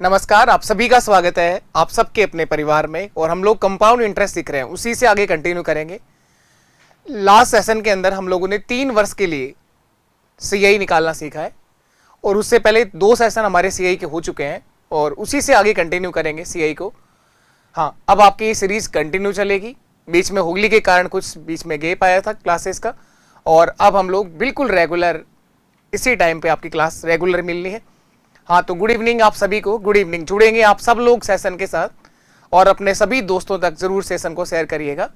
नमस्कार, आप सभी का स्वागत है आप सबके अपने परिवार में। और हम लोग कंपाउंड इंटरेस्ट सीख रहे हैं, उसी से आगे कंटिन्यू करेंगे। लास्ट सेशन के अंदर हम लोगों ने 3 वर्ष के लिए सीआई निकालना सीखा है और उससे पहले 2 सेशन हमारे सीआई के हो चुके हैं और उसी से आगे कंटिन्यू करेंगे सीआई को। हाँ, अब आपकी ये सीरीज कंटिन्यू चलेगी। बीच में होली के कारण कुछ बीच में गैप आया था क्लासेस का, और अब हम लोग बिल्कुल रेगुलर इसी टाइम पे आपकी क्लास रेगुलर मिलनी है। हाँ, तो गुड इवनिंग आप सभी को। Good evening. जुड़ेंगे आप सब लोग सेशन के साथ और अपने सभी दोस्तों तक जरूर सेशन को शेयर करिएगा।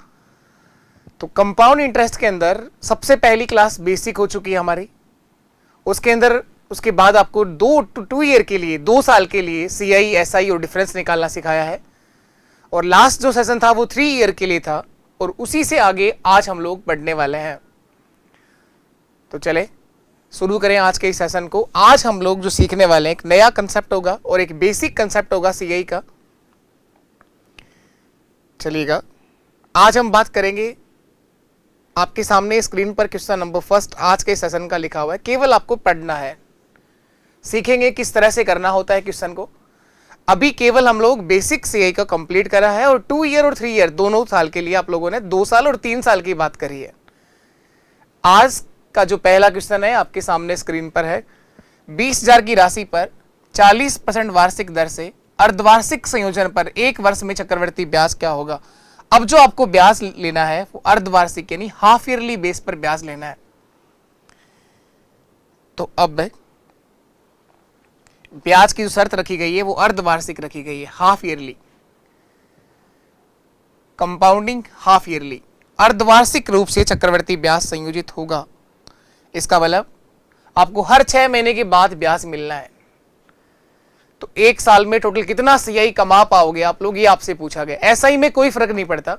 तो कंपाउंड इंटरेस्ट के अंदर सबसे पहली क्लास बेसिक हो चुकी है हमारी। उसके अंदर उसके बाद आपको 2 ईयर के लिए 2 साल के लिए सीआई, एसआई और डिफरेंस निकालना सिखाया है। और लास्ट जो सेशन था वो 3 ईयर के लिए था और उसी से आगे आज हम लोग बढ़ने वाले हैं। तो चले शुरू करें आज के इस सेशन को। आज हम लोग जो सीखने वाले हैं एक नया कंसेप्ट होगा और एक बेसिक कंसेप्ट होगा सीआई का। चलिएगा, आज हम बात करेंगे, आपके सामने स्क्रीन पर क्वेश्चन नंबर फर्स्ट आज के सेशन का लिखा हुआ है। केवल आपको पढ़ना है, सीखेंगे किस तरह से करना होता है क्वेश्चन को। अभी केवल हम लोग बेसिक सीआई का कंप्लीट करा है और 2 ईयर और 3 ईयर दोनों साल के लिए आप लोगों ने 2 साल और 3 साल की बात करी है। आज का जो पहला क्वेश्चन है आपके सामने स्क्रीन पर है। 20,000 की राशि पर 40% वार्षिक दर से अर्धवार्षिक संयोजन पर 1 वर्ष में चक्रवृद्धि ब्याज क्या होगा। अब जो आपको ब्याज लेना है वो अर्धवार्षिक यानी हाफ ईयरली बेस पर ब्याज लेना है। तो अब ब्याज की जो शर्त रखी गई है वो अर्धवार्षिक रखी गई है, half yearly. Compounding half yearly, अर्धवार्षिक रूप से चक्रवृद्धि ब्याज संयोजित होगा। इसका मतलब आपको हर 6 महीने के बाद ब्याज मिलना है। तो 1 साल में टोटल कितना सीआई कमा पाओगे आप लोग, ये आपसे पूछा गया। एसआई में कोई फर्क नहीं पड़ता,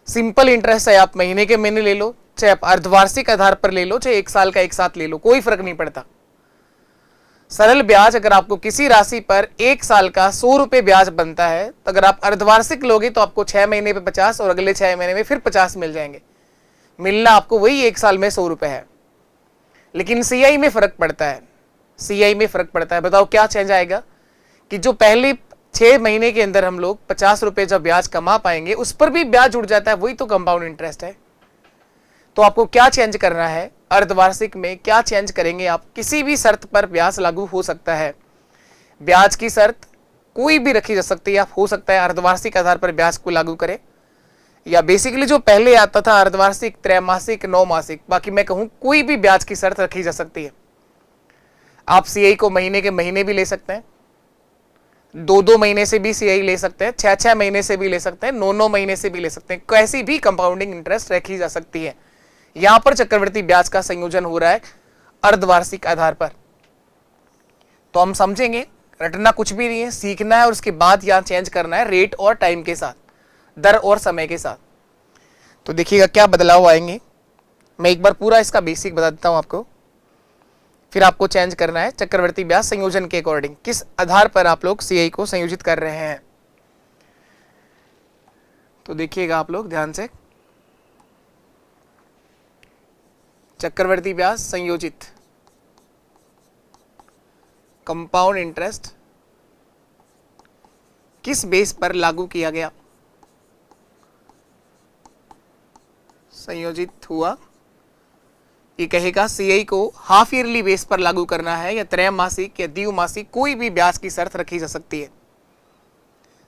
सिंपल इंटरेस्ट है। आप महीने के महीने ले लो, चाहे आप अर्धवार्षिक आधार पर ले लो, चाहे 1 साल का एक साथ ले लो, कोई फर्क नहीं पड़ता। सरल ब्याज अगर आपको किसी राशि पर 1 साल का 100 रुपए ब्याज बनता है, तो अगर आप अर्धवार्षिक लोगे तो आपको 6 महीने पे 50 और अगले 6 महीने में फिर 50 मिल जाएंगे। मिलना आपको वही 1 साल में 100 रुपए है। लेकिन सीआई में फर्क पड़ता है, सीआई में फर्क पड़ता है। बताओ क्या चेंज आएगा कि जो पहले 6 महीने के अंदर हम लोग 50 रुपए जब ब्याज कमा पाएंगे उस पर भी ब्याज जुड़ जाता है, वही तो कंपाउंड इंटरेस्ट है। तो आपको क्या चेंज करना है, अर्धवार्षिक में क्या चेंज करेंगे आप। किसी भी शर्त पर ब्याज लागू हो सकता है। ब्याज की शर्त कोई भी रखी जा सकती है। आप हो सकता है अर्धवार्षिक आधार पर ब्याज को लागू करें, या बेसिकली जो पहले आता था अर्धवार्षिक, त्रैमासिक, 9 मासिक, बाकी मैं कहूं कोई भी ब्याज की शर्त रखी जा सकती है। आप सीआई को महीने के महीने भी ले सकते हैं, 2-2 महीने से भी सीआई ले सकते हैं, 6-6 महीने से भी ले सकते हैं, 9-9 महीने से भी ले सकते हैं। कैसी भी कंपाउंडिंग इंटरेस्ट रखी जा सकती है। यहां पर चक्रवृद्धि ब्याज का संयोजन हो रहा है अर्धवार्षिक आधार पर। तो हम समझेंगे, रटना कुछ भी नहीं है, सीखना है और उसके बाद यहां चेंज करना है रेट और टाइम के साथ, दर और समय के साथ। तो देखिएगा क्या बदलाव आएंगे। मैं एक बार पूरा इसका बेसिक बता देता हूं आपको, फिर आपको चेंज करना है चक्रवृद्धि ब्याज संयोजन के अकॉर्डिंग, किस आधार पर आप लोग सीआई को संयोजित कर रहे हैं। तो देखिएगा आप लोग ध्यान से, चक्रवृद्धि ब्याज संयोजित कंपाउंड इंटरेस्ट किस बेस पर लागू किया गया, संयोजित हुआ। ये कहेगा सीआई को हाफ ईयरली बेस पर लागू करना है या त्रैमासिक या द्विमासिक, कोई भी ब्याज की शर्त रखी जा सकती है।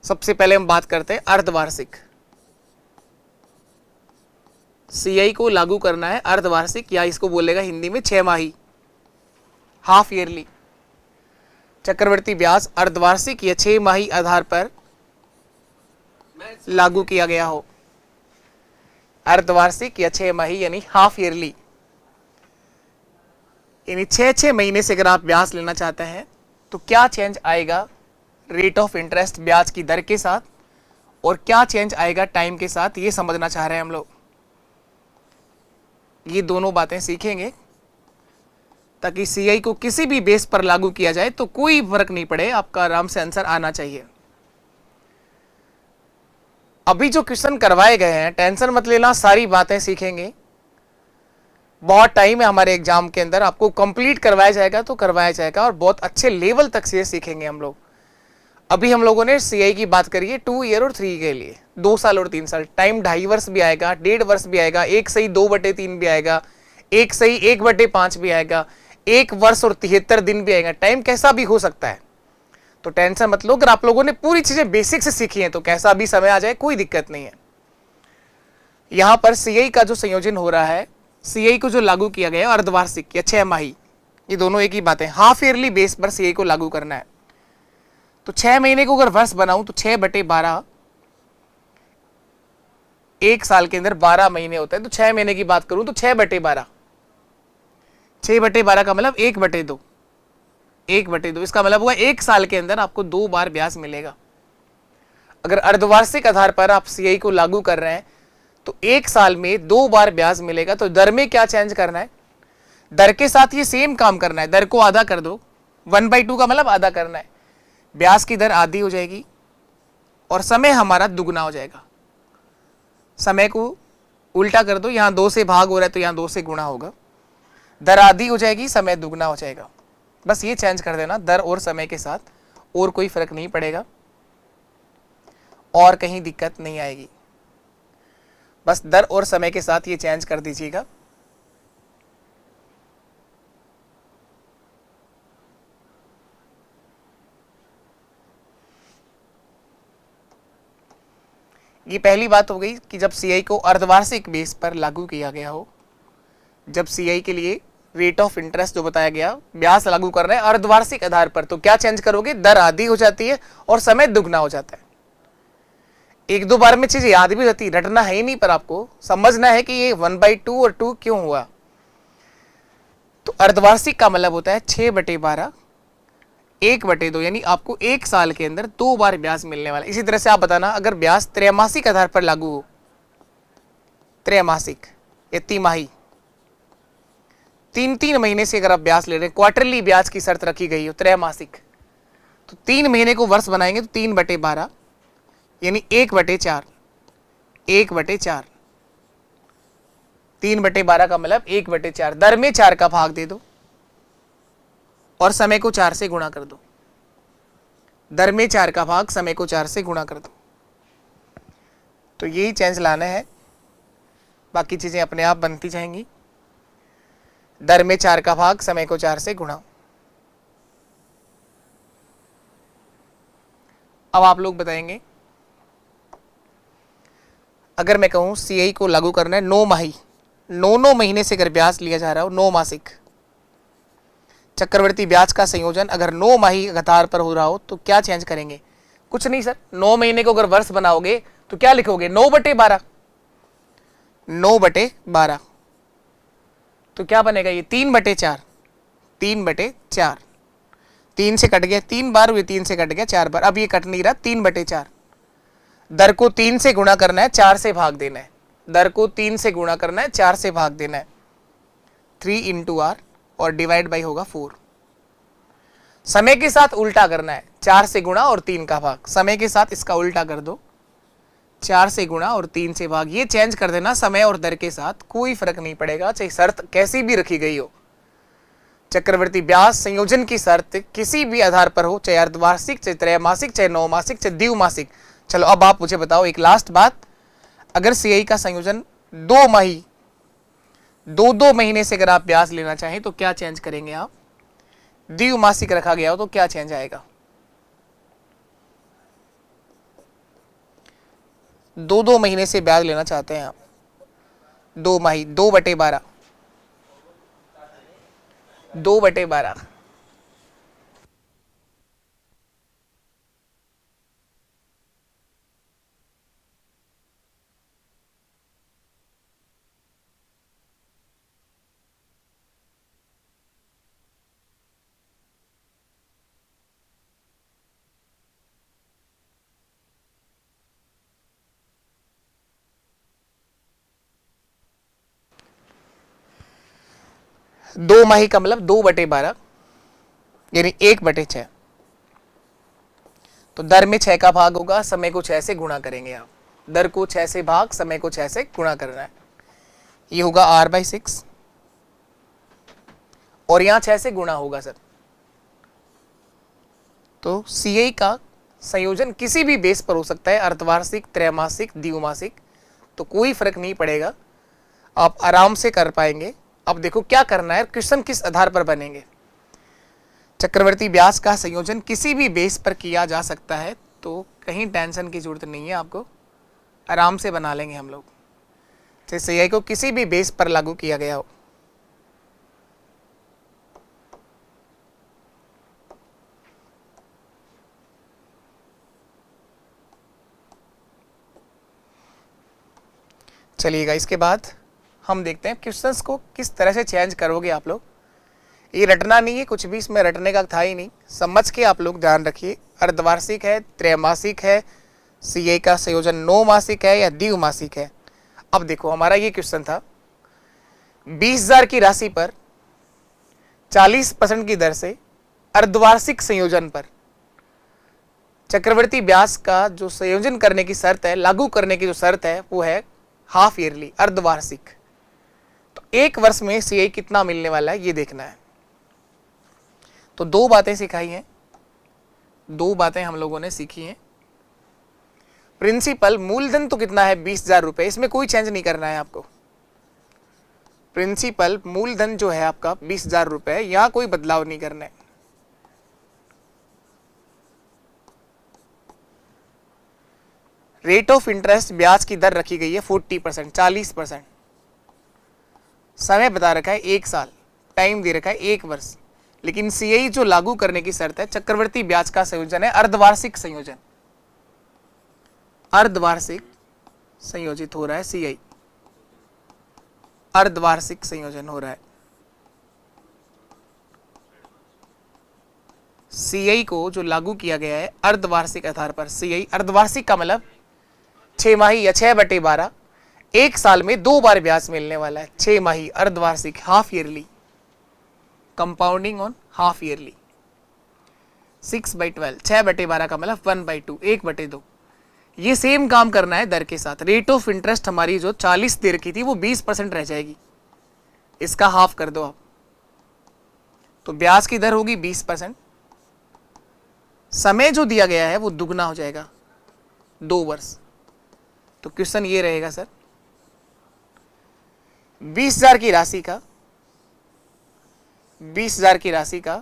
सबसे पहले हम बात करते हैं अर्धवार्षिक। सीआई को लागू करना है अर्धवार्षिक, या इसको बोलेगा हिंदी में 6 माही, हाफ ईयरली। चक्रवृद्धि ब्याज अर्धवार्षिक या 6 माही आधार पर लागू किया गया हो। अर्धवार्षिक या 6 माही यानी हाफ ईयरली, यानी 6-6 महीने से अगर आप ब्याज लेना चाहते हैं तो क्या चेंज आएगा रेट ऑफ इंटरेस्ट ब्याज की दर के साथ, और क्या चेंज आएगा टाइम के साथ, ये समझना चाह रहे हैं हम लोग। ये दोनों बातें सीखेंगे ताकि सीआई को किसी भी बेस पर लागू किया जाए तो कोई फर्क नहीं पड़े, आपका आराम से आंसर आना चाहिए। अभी जो क्वेश्चन करवाए गए हैं टेंशन मत लेना, सारी बातें सीखेंगे। बहुत टाइम है हमारे एग्जाम के अंदर, आपको कंप्लीट करवाया जाएगा तो करवाया जाएगा और बहुत अच्छे लेवल तक से सीखेंगे हम लोग। अभी हम लोगों ने सीआई की बात करी है 2 ईयर और 3 के लिए, 2 साल और 3 साल। टाइम 2.5 वर्ष भी आएगा, 1.5 वर्ष भी आएगा, 1 सही 2/3 भी आएगा, 1 सही 1/5 भी आएगा, 1 वर्ष और 73 दिन भी आएगा। टाइम कैसा भी हो सकता है, तो टेंशन मत लो। अगर आप लोगों ने पूरी चीजें बेसिक से सीखी हैं तो कैसा भी समय आ जाए कोई दिक्कत नहीं है। यहां पर सीआई का जो संयोजन हो रहा है, सीआई को जो लागू किया गया है अर्धवार्षिक या 6 माही, ये दोनों एक ही बात है। हाफ ईयरली बेस पर सीआई को लागू करना है। तो 6 महीने को अगर वर्ष बनाऊं तो 6/12, एक साल के अंदर 12 महीने होते हैं। तो 6 महीने की बात करूं तो 6/12, 6/12 का मतलब 1/2, 1/2। इसका मतलब हुआ एक साल के अंदर आपको 2 बार ब्याज मिलेगा। अगर अर्धवार्षिक आधार पर आप सीआई को लागू कर रहे हैं तो एक साल में 2 बार ब्याज मिलेगा। तो दर में क्या चेंज करना है, दर के साथ ये सेम काम करना है। दर को आधा कर दो, 1/2 का मतलब आधा करना है। ब्याज की दर आधी हो जाएगी और समय हमारा दुगना हो जाएगा। समय को उल्टा कर दो, यहां 2 से भाग हो रहा है तो यहां 2 से गुणा होगा। दर आधी हो जाएगी, समय दुगना हो जाएगा। बस ये चेंज कर देना दर और समय के साथ, और कोई फर्क नहीं पड़ेगा और कहीं दिक्कत नहीं आएगी। बस दर और समय के साथ ये चेंज कर दीजिएगा। ये पहली बात हो गई कि जब सीआई को अर्धवार्षिक बेस पर लागू किया गया हो, जब सीआई के लिए रेट ऑफ इंटरेस्ट जो बताया गया, ब्याज लागू कर रहे हैं अर्धवार्षिक आधार पर, तो क्या चेंज करोगे, दर आधी हो जाती है और समय दुगना हो जाता है। 1-2 बार में चीज याद भी रहती, रटना है ही नहीं, पर आपको समझना है कि ये 1/2 और 2 क्यों हुआ। तो अर्धवार्षिक का मतलब होता है 6/12, 1/2, यानी आपको एक साल के अंदर 2 बार ब्याज मिलने वाला है। इसी तरह से आप बताना अगर ब्याज त्रैमासिक आधार पर लागू हो, त्रैमासिक या तिमाही, 3-3 महीने से अगर आप ब्याज ले रहे हैं, क्वार्टरली ब्याज की शर्त रखी गई हो, त्रैमासिक, तो 3 महीने को वर्ष बनाएंगे तो 3/12 यानी 1/4, 1/4, 3/12 का मतलब 1/4। दर में 4 का भाग दे दो और समय को 4 से गुणा कर दो। दर में 4 का भाग, समय को 4 से गुणा कर दो। तो यही चेंज लाना है, बाकी चीजें अपने आप बनती जाएंगी। दर में 4 का भाग, समय को 4 से गुणा। अब आप लोग बताएंगे, अगर मैं कहूं सीआई को लागू करना है 9 माही, 9 महीने से अगर ब्याज लिया जा रहा हो, 9 मासिक चक्रवर्ती ब्याज का संयोजन अगर 9 माही आधार पर हो रहा हो, तो क्या चेंज करेंगे। कुछ नहीं सर, 9 महीने को अगर वर्ष बनाओगे तो क्या लिखोगे, 9/12, 9/12, तो क्या बनेगा ये 3/4, 3/4, 3 से कट गया 3 बार, ये 3 से कट गया 4 बार, अब ये कट नहीं रहा, 3/4। दर को 3 से गुणा करना है, 4 से भाग देना है। दर को 3 से गुणा करना है, 4 से भाग देना है, 3 × r और डिवाइड बाई होगा 4। समय के साथ उल्टा करना है, 4 से गुणा और 3 का भाग। समय के साथ इसका उल्टा कर दो, 4 से गुणा और 3 से भाग। ये चेंज कर देना समय और दर के साथ, कोई फर्क नहीं पड़ेगा, चाहे शर्त कैसी भी रखी गई हो। चक्रवर्ती ब्याज संयोजन की शर्त किसी भी आधार पर हो, चाहे अर्धवार्षिक, चाहे त्रैमासिक, चाहे 9 मासिक, चाहे द्विमासिक। चलो अब आप मुझे बताओ एक लास्ट बात, अगर सीआई का संयोजन 2 माही, 2 महीने से अगर आप ब्याज लेना चाहें तो क्या चेंज करेंगे आप। द्विमासिक रखा गया हो तो क्या चेंज आएगा। 2 महीने से ब्याज लेना चाहते हैं आप, 2 माही, 2/12, 2/12। दो माही का मतलब 2/12 यानी 1/6। तो दर में 6 का भाग होगा, समय को 6 से गुणा करेंगे आप। दर को 6 से भाग, समय को 6 से गुणा करना है, ये होगा r/6 और यहां 6 से गुणा होगा सर। तो सीआई का संयोजन किसी भी बेस पर हो सकता है, अर्धवार्षिक, त्रैमासिक, द्विमासिक, तो कोई फर्क नहीं पड़ेगा, आप आराम से कर पाएंगे। अब देखो क्या करना है, क्वेश्चन किस आधार पर बनेंगे। चक्रवर्ती ब्याज का संयोजन किसी भी बेस पर किया जा सकता है, तो कहीं टेंशन की जरूरत नहीं है, आपको आराम से बना लेंगे हम लोग, जैसे सीआई को किसी भी बेस पर लागू किया गया हो। चलिएगा, इसके बाद हम देखते हैं क्वेश्चंस को किस तरह से चेंज करोगे आप लोग। ये रटना नहीं है, कुछ भी इसमें रटने का था ही नहीं, समझ के आप लोग ध्यान रखिए। अर्धवार्षिक है, त्रैमासिक है, सीए का संयोजन 9 मासिक है या द्विमासिक है। अब देखो हमारा ये क्वेश्चन था, 20,000 की राशि पर 40% की दर से अर्धवार्षिक संयोजन पर चक्रवर्ती ब्याज का जो संयोजन करने की शर्त है, लागू करने की जो शर्त है, वो है हाफ ईयरली, अर्धवार्षिक। तो एक वर्ष में सीआई कितना मिलने वाला है ये देखना है। तो दो बातें सिखाई हैं, दो बातें हम लोगों ने सीखी हैं। प्रिंसिपल मूलधन तो कितना है 20,000 रुपए, इसमें कोई चेंज नहीं करना है आपको। प्रिंसिपल मूलधन जो है आपका 20,000 रुपए, यहां कोई बदलाव नहीं करना है। रेट ऑफ इंटरेस्ट ब्याज की दर रखी गई है 40%, 40%। समय बता रखा है 1 साल, टाइम दे रखा है 1 वर्ष। लेकिन सीआई जो लागू करने की शर्त है, चक्रवर्ती ब्याज का संयोजन है अर्धवार्षिक संयोजन, अर्धवार्षिक संयोजित हो रहा है सीआई, अर्धवार्षिक संयोजन हो रहा है। सीआई को जो लागू किया गया है अर्धवार्षिक आधार पर, सीआई अर्धवार्षिक का मतलब 6 माही या 6/12, 1 साल में 2 बार ब्याज मिलने वाला है। 6 माही अर्धवार्षिक, half yearly, compounding on half yearly. 6/12, 6/12 का मतलब 1/2, 1/2। ये सेम काम करना है दर के साथ। रेट ऑफ इंटरेस्ट हमारी जो 40 दे रखी थी वो 20% रह जाएगी, इसका हाफ कर दो आप, तो ब्याज की दर होगी 20%। समय जो दिया गया है वो दुगना हो जाएगा, 2 वर्ष। तो क्वेश्चन ये रहेगा सर, 20,000 की राशि का 20,000 की राशि का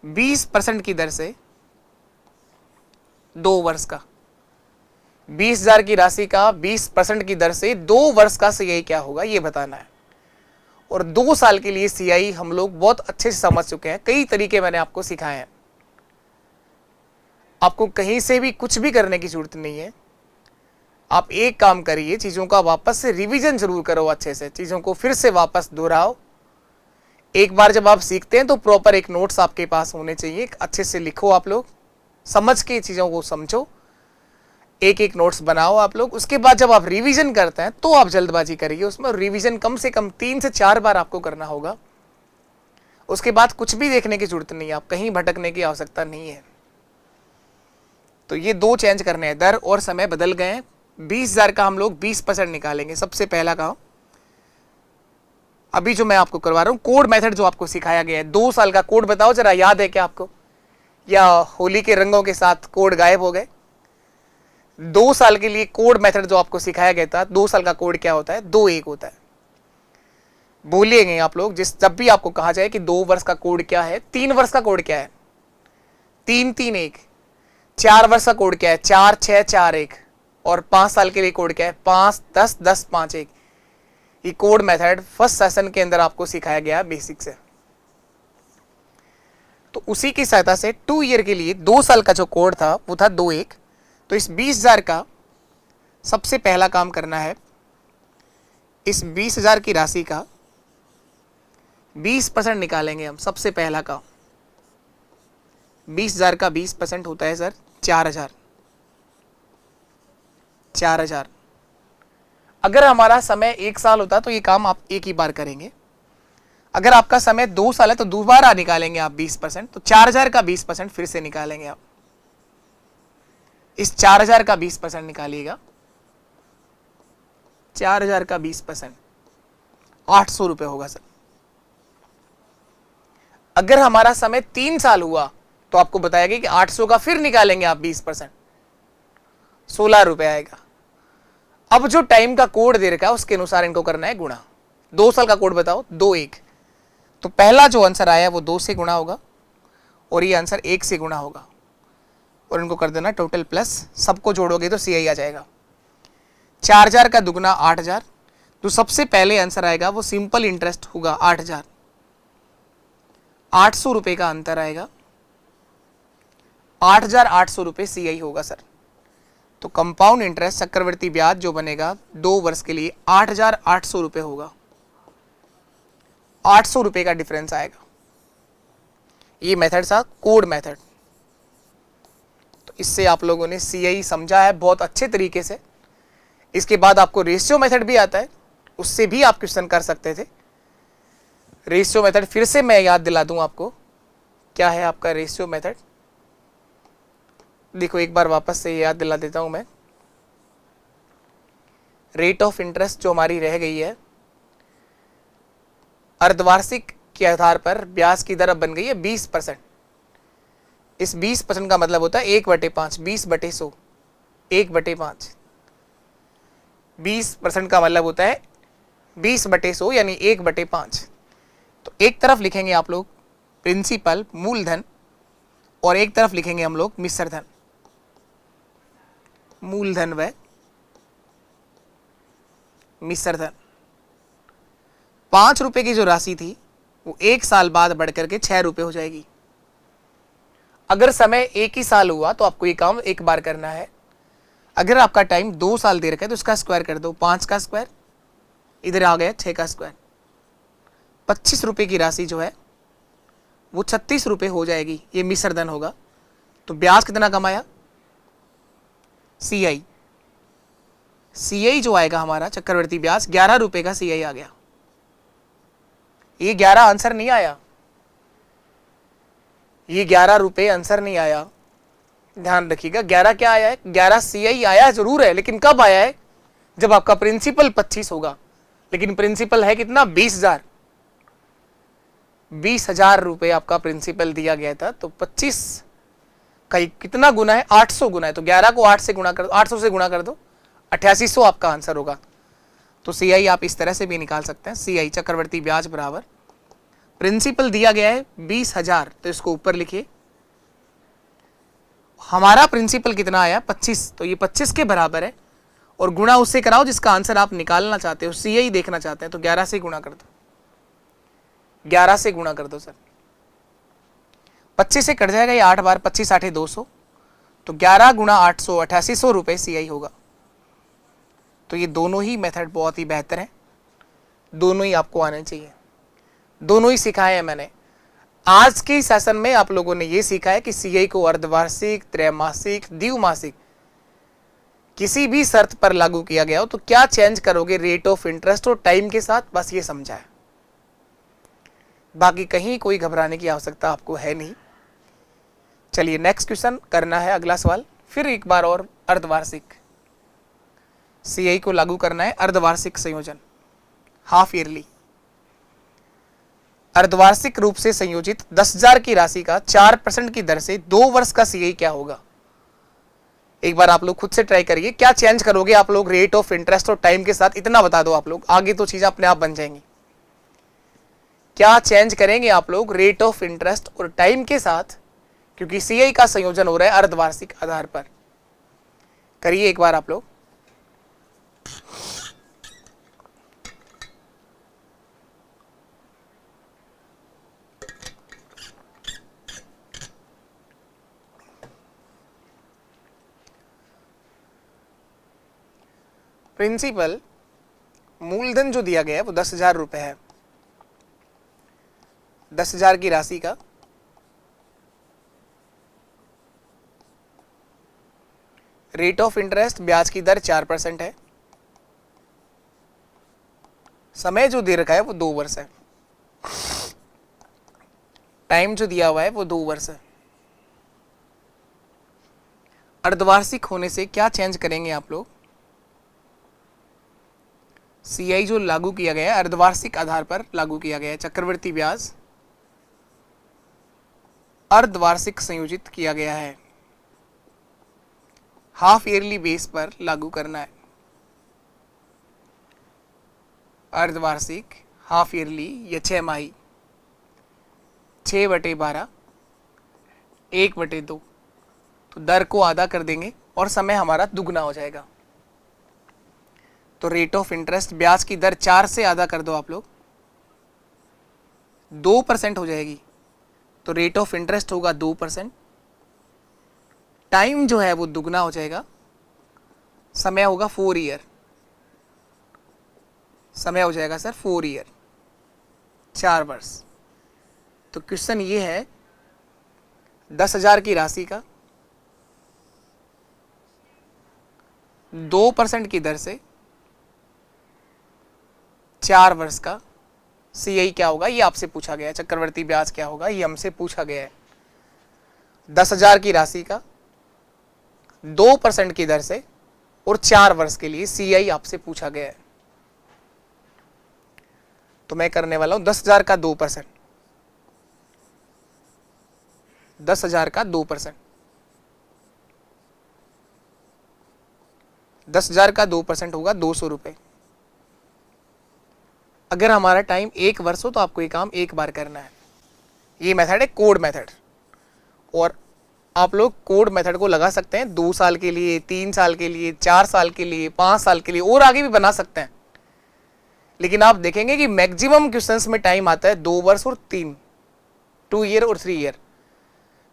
20% की दर से 2 वर्ष का, 20,000 की राशि का 20% की दर से 2 वर्ष का सीआई क्या होगा ये बताना है। और 2 साल के लिए सीआई हम लोग बहुत अच्छे से समझ चुके हैं, कई तरीके मैंने आपको सिखाए हैं। आपको कहीं से भी कुछ भी करने की जरूरत नहीं है। आप एक काम करिए, चीजों का वापस से रिवीजन जरूर करो, अच्छे से चीजों को फिर से वापस दोहराओ। एक बार जब आप सीखते हैं तो प्रॉपर एक नोट्स आपके पास होने चाहिए, अच्छे से लिखो, आप लोग समझ के चीजों को समझो, एक एक नोट्स बनाओ आप लोग। उसके बाद जब आप रिवीजन करते हैं तो आप जल्दबाजी करिए उसमें, रिवीजन कम से कम 3 से 4 बार आपको करना होगा। उसके बाद कुछ भी देखने की जरूरत नहीं है, आप कहीं भटकने की आवश्यकता नहीं है। तो ये 2 चेंज करने हैं, दर और समय बदल गए हैं। 20,000 का हम लोग 20% निकालेंगे। सबसे पहला काम अभी जो मैं आपको करवा रहा हूं, कोड मेथड जो आपको सिखाया गया है, 2 साल का कोड बताओ जरा, याद है क्या आपको, या होली के रंगों के साथ कोड गायब हो गए? 2 साल के लिए कोड मेथड जो आपको सिखाया गया था, 2 साल का कोड क्या होता है, 2-1 होता है। बोलिएंगे आप लोग, जब भी आपको कहा जाए कि 2 वर्ष का कोड क्या है, 3 वर्ष का कोड क्या है, 3-3-1। 4 वर्ष का कोड क्या है, 4-6-4-1। और 5 साल के लिए कोड क्या है, 5-10-10-5-1। ये कोड मेथड फर्स्ट सेशन के अंदर आपको सिखाया गया बेसिक से। तो उसी की सहायता से 2 ईयर के लिए 2 साल का जो कोड था वो था 2-1। तो इस 20,000 का सबसे पहला काम करना है, इस 20,000 की राशि का 20% निकालेंगे हम। सबसे पहला काम, 20,000 का 20% होता है सर 4,000। 4,000। अगर हमारा समय 1 साल होता तो ये काम आप एक ही बार करेंगे। अगर आपका समय 2 साल है तो दोबारा निकालेंगे आप 20%। तो 4,000 का 20% फिर से निकालेंगे आप। इस 4,000 का 20% निकालिएगा। 4,000 का 20% 800 रुपए होगा सर। अगर हमारा समय 3 साल हुआ तो आपको बताया गया कि 800 का फिर निकालेंगे आप 20%, 16 रुपए आएगा। अब जो टाइम का कोड दे रखा है उसके अनुसार इनको करना है गुणा। 2 साल का कोड बताओ, 2 1, तो पहला जो आंसर आया वो 2 से गुणा होगा और ये आंसर 1 से गुणा होगा और इनको कर देना टोटल प्लस, सबको जोड़ोगे तो CI आ जाएगा। 4000 का दुगना 8000, तो सबसे पहले आंसर आएगा वो सिंपल इंटरेस्ट होगा 8000, 800 रुपए का अंतर आएगा, 8800 रुपए CI होगा सर। तो कंपाउंड इंटरेस्ट चक्रवर्ती ब्याज जो बनेगा 2 वर्ष के लिए 8800 रुपए होगा, 800 रुपए का डिफरेंस आएगा। ये मेथड था कोड मेथड। तो इससे आप लोगों ने CI समझा है बहुत अच्छे तरीके से। इसके बाद आपको रेशियो मेथड भी आता है, उससे भी आप क्वेश्चन कर सकते थे। रेशियो मेथड फिर से मैं याद दिला दूं आपको, क्या है आपका रेशियो मेथड। देखो एक बार वापस से याद दिला देता हूं मैं। रेट ऑफ इंटरेस्ट जो हमारी रह गई है, अर्धवार्षिक के आधार पर ब्याज की दर अब बन गई है 20%। इस 20% का मतलब होता है 1/5, 20/100, 1/5। 20% का मतलब होता है 20/100 यानी 1/5। तो एक तरफ लिखेंगे आप लोग प्रिंसिपल मूलधन और एक तरफ लिखेंगे हम लोग मिश्र धन। मूलधन व मिश्र धन। 5 रुपए की जो राशि थी वो 1 साल बाद बढ़कर के 6 रुपए हो जाएगी। अगर समय 1 ही साल हुआ तो आपको ये काम एक बार करना है। अगर आपका टाइम 2 साल दे रखा है तो इसका स्क्वायर कर दो, 5 का स्क्वायर, इधर आ गया 6 का स्क्वायर। 25 रुपए की राशि जो है वो 36 रुपए हो जाएगी, ये मिश्र धन होगा। तो ब्याज कितना कमाया? CI जो आएगा हमारा चक्रवर्ती ब्याज 11 रुपए का CI आ गया। ये 11 आंसर नहीं आया, ये 11 रुपए आंसर नहीं आया, ध्यान रखिएगा। 11 क्या आया है? 11 CI आया जरूर है, लेकिन कब आया है? जब आपका प्रिंसिपल 25 होगा। लेकिन प्रिंसिपल है कितना? 20,000। 20,000 रुपए आपका प्रिंसिपल दिया गया था, तो 25 का कितना गुना है? 800 गुना है। तो 11 को 8 से गुणा कर दो, 800 से गुणा कर दो, 8800 आपका आंसर होगा। तो CI आप इस तरह से भी निकाल सकते हैं। CI चक्रवर्ती ब्याज बराबर प्रिंसिपल दिया गया है 20,000, तो इसको ऊपर लिखिए। हमारा प्रिंसिपल कितना आया? 25, तो ये 25 के बराबर है और गुणा उससे कराओ जिसका आंसर आप निकालना चाहते हो, CI देखना चाहते हैं। तो 11 से गुणा कर दो, 11 से गुणा कर दो सर। 25 से कट जाएगा ये 8 बार, 25 8 200, तो 11 गुणा 800 8800 रुपए CI होगा। तो ये दोनों ही मेथड बहुत ही बेहतर है, दोनों ही आपको आने चाहिए, दोनों ही सिखाए हैं मैंने। आज के सेशन में आप लोगों ने ये सीखा है कि CI को अर्धवार्षिक, त्रैमासिक, द्विमासिक किसी भी शर्त पर लागू किया गया हो तो क्या चेंज करोगे रेट ऑफ इंटरेस्ट और टाइम के साथ, बस ये समझा है। बाकी कहीं कोई घबराने की आवश्यकता आपको है नहीं। चलिए नेक्स्ट क्वेश्चन करना है, अगला सवाल। फिर एक बार और अर्धवार्षिक CI को लागू करना है, अर्धवार्षिक संयोजन, हाफ ईयरली। अर्धवार्षिक रूप से संयोजित 10,000 की राशि का 4% की दर से 2 वर्ष का CI क्या होगा? एक बार आप लोग खुद से ट्राई करिए, क्या चेंज करोगे आप लोग रेट ऑफ इंटरेस्ट और टाइम के साथ, इतना बता दो आप लोग, आगे तो चीजें अपने आप बन जाएंगी। क्या चेंज करेंगे आप लोग रेट ऑफ इंटरेस्ट और टाइम के साथ, क्योंकि CI का संयोजन हो रहा है अर्धवार्षिक आधार पर। करिए एक बार आप लोग। प्रिंसिपल मूलधन जो दिया गया है वो 10,000 रुपए है। 10,000 की राशि का रेट ऑफ इंटरेस्ट ब्याज की दर 4% है। समय जो दे रखा है वो 2 वर्ष है। टाइम जो दिया हुआ है वो 2 वर्ष है। अर्धवार्षिक होने से क्या चेंज करेंगे आप लोग? CI जो लागू किया गया है अर्धवार्षिक आधार पर लागू किया गया है, चक्रवृद्धि ब्याज अर्धवार्षिक संयोजित किया गया है, हाफ ईयरली बेस पर लागू करना है। अर्धवार्षिक, हाफ ईयरली या 6 माही, 6/12, 1/2, तो दर को आधा कर देंगे और समय हमारा दुगना हो जाएगा। तो रेट ऑफ इंटरेस्ट, ब्याज की दर 4 से आधा कर दो आप लोग, 2% हो जाएगी। तो रेट ऑफ इंटरेस्ट होगा 2%, टाइम जो है वो दुगना हो जाएगा, समय होगा 4 ईयर, समय हो जाएगा सर 4 ईयर, 4 वर्ष। तो क्वेश्चन ये है 10,000 की राशि का 2% की दर से 4 वर्ष का CI क्या होगा, ये आपसे पूछा गया है। चक्रवर्ती ब्याज क्या होगा, ये हमसे पूछा गया है। 10,000 की राशि का 2% की दर से और 4 वर्ष के लिए CI आपसे पूछा गया है। तो मैं करने वाला हूं 10,000 का 2%, 10,000 का 2%, 10,000 का 2% होगा 200 रुपए। अगर हमारा टाइम 1 वर्ष हो तो आपको ये काम एक बार करना है। ये मेथड है कोड मेथड, और आप लोग कोड मेथड को लगा सकते हैं 2 साल के लिए, 3 साल के लिए, 4 साल के लिए, 5 साल के लिए, और आगे भी बना सकते हैं। लेकिन आप देखेंगे कि मैक्सिमम क्वेश्चंस में टाइम आता है 2 वर्ष और 2 ईयर और 3 ईयर।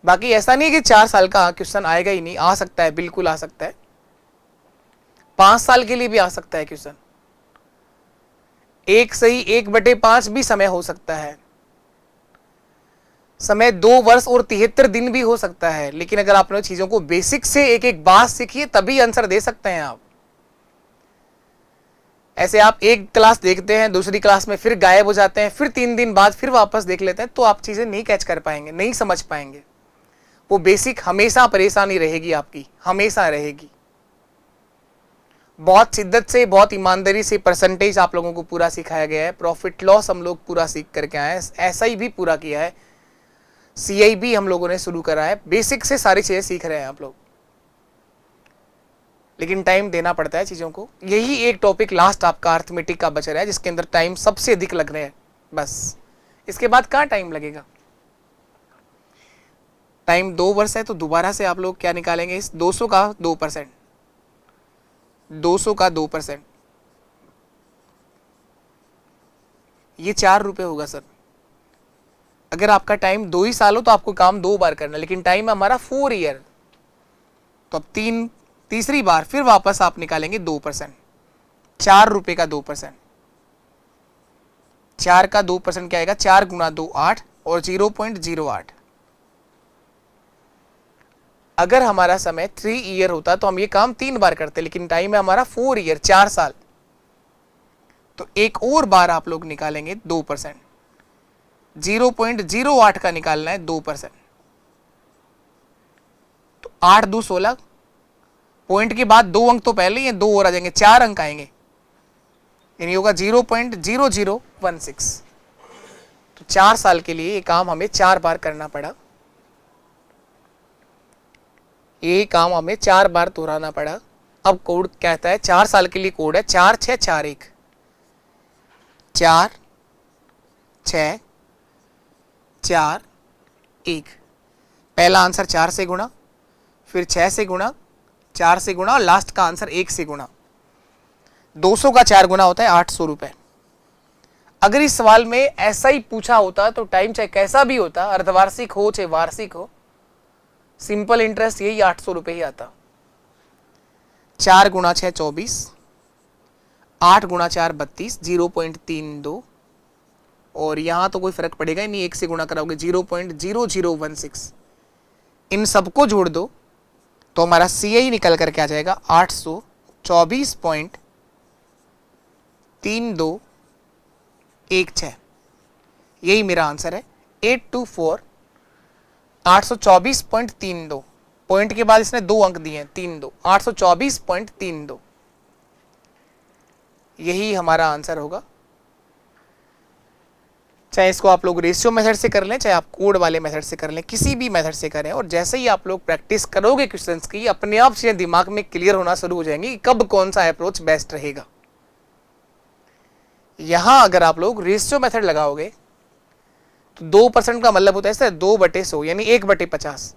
बाकी ऐसा नहीं है कि 4 साल का क्वेश्चन आएगा ही नहीं, आ सकता है, बिल्कुल आ सकता है। 5 साल के लिए भी आ सकता है क्वेश्चन, 1 सही 1/5 भी समय हो सकता है, समय 2 वर्ष और 73 दिन भी हो सकता है। लेकिन अगर आपने चीजों को बेसिक से एक एक बात सीखिए तभी आंसर दे सकते हैं आप। ऐसे आप एक क्लास देखते हैं, दूसरी क्लास में फिर गायब हो जाते हैं, फिर 3 दिन बाद फिर वापस देख लेते हैं, तो आप चीजें नहीं कैच कर पाएंगे, नहीं समझ पाएंगे। वो बेसिक हमेशा परेशानी रहेगी आपकी, हमेशा रहेगी। बहुत शिद्दत से, बहुत ईमानदारी से परसेंटेज आप लोगों को पूरा सिखाया गया है। प्रॉफिट लॉस हम लोग पूरा सीख करके आए हैं, SI भी पूरा किया है, CI भी हम लोगों ने शुरू करा है। बेसिक से सारी चीजें सीख रहे हैं आप लोग, लेकिन टाइम देना पड़ता है चीजों को। यही एक टॉपिक लास्ट आपका अर्थमेटिक का बच रहा है, जिसके अंदर टाइम सबसे अधिक लग रहे हैं। बस इसके बाद कहाँ टाइम लगेगा। टाइम 2 वर्ष है तो दोबारा से आप लोग क्या निकालेंगे, इस 200 का 2%, 200 का 2%, ये 4 रुपए होगा सर। अगर आपका टाइम 2 ही साल हो तो आपको काम 2 बार करना, लेकिन टाइम है हमारा 4 ईयर, तो अब तीसरी बार फिर वापस आप निकालेंगे 2%, 4 रुपए का 2%। 4 का 2% क्या आएगा, 4 गुना 2 8 और 0.08। अगर हमारा समय 3 ईयर होता तो हम ये काम 3 बार करते, लेकिन टाइम है हमारा 4 ईयर, 4 साल, तो एक और बार आप लोग निकालेंगे 2%, 0.08 का निकालना है 2%। तो 8 2 16, पॉइंट के बाद 2 अंक तो पहले ही हैं, 2 और आ जाएंगे, 4 अंक आएंगे, यानी होगा 0.0016। तो 4 साल के लिए ये काम हमें 4 बार करना पड़ा, ये काम हमें 4 बार दोहराना पड़ा। अब कोड कहता है 4 साल के लिए कोड है 4 6 4 1, 4 6 4 1। पहला आंसर 4 से गुणा, फिर 6 से गुणा, 4 से गुणा और लास्ट का आंसर 1 से गुणा। 200 का 4 गुना होता है 800 रुपए। अगर इस सवाल में ऐसा ही पूछा होता तो टाइम चाहे कैसा भी होता, अर्धवार्षिक हो चाहे वार्षिक हो, सिंपल इंटरेस्ट यही 800 रुपए ही आता। 4 गुणा 6 24, 8 गुणा 4 32, 0.32, और यहां तो कोई फर्क पड़ेगा ही नहीं, 1 से गुणा कराओगे 0.0016। इन सबको जोड़ दो तो हमारा CI निकल करके आ जाएगा 824.3216। यही मेरा आंसर है 824, 824.32। पॉइंट के बाद इसने 2 अंक दिए हैं, 32, 824.32, यही हमारा आंसर होगा। चाहे इसको आप लोग रेशियो मेथड से कर लें, चाहे आप कोड वाले मेथड से कर लें, किसी भी मेथड से करें, और जैसे ही आप लोग प्रैक्टिस करोगे क्वेश्चंस की, अपने आप चीजें दिमाग में क्लियर होना शुरू हो जाएंगी कि कब कौन सा अप्रोच बेस्ट रहेगा। यहां अगर आप लोग रेशियो मेथड लगाओगे तो 2% का मतलब होता है सर 2/100 यानी 1/50।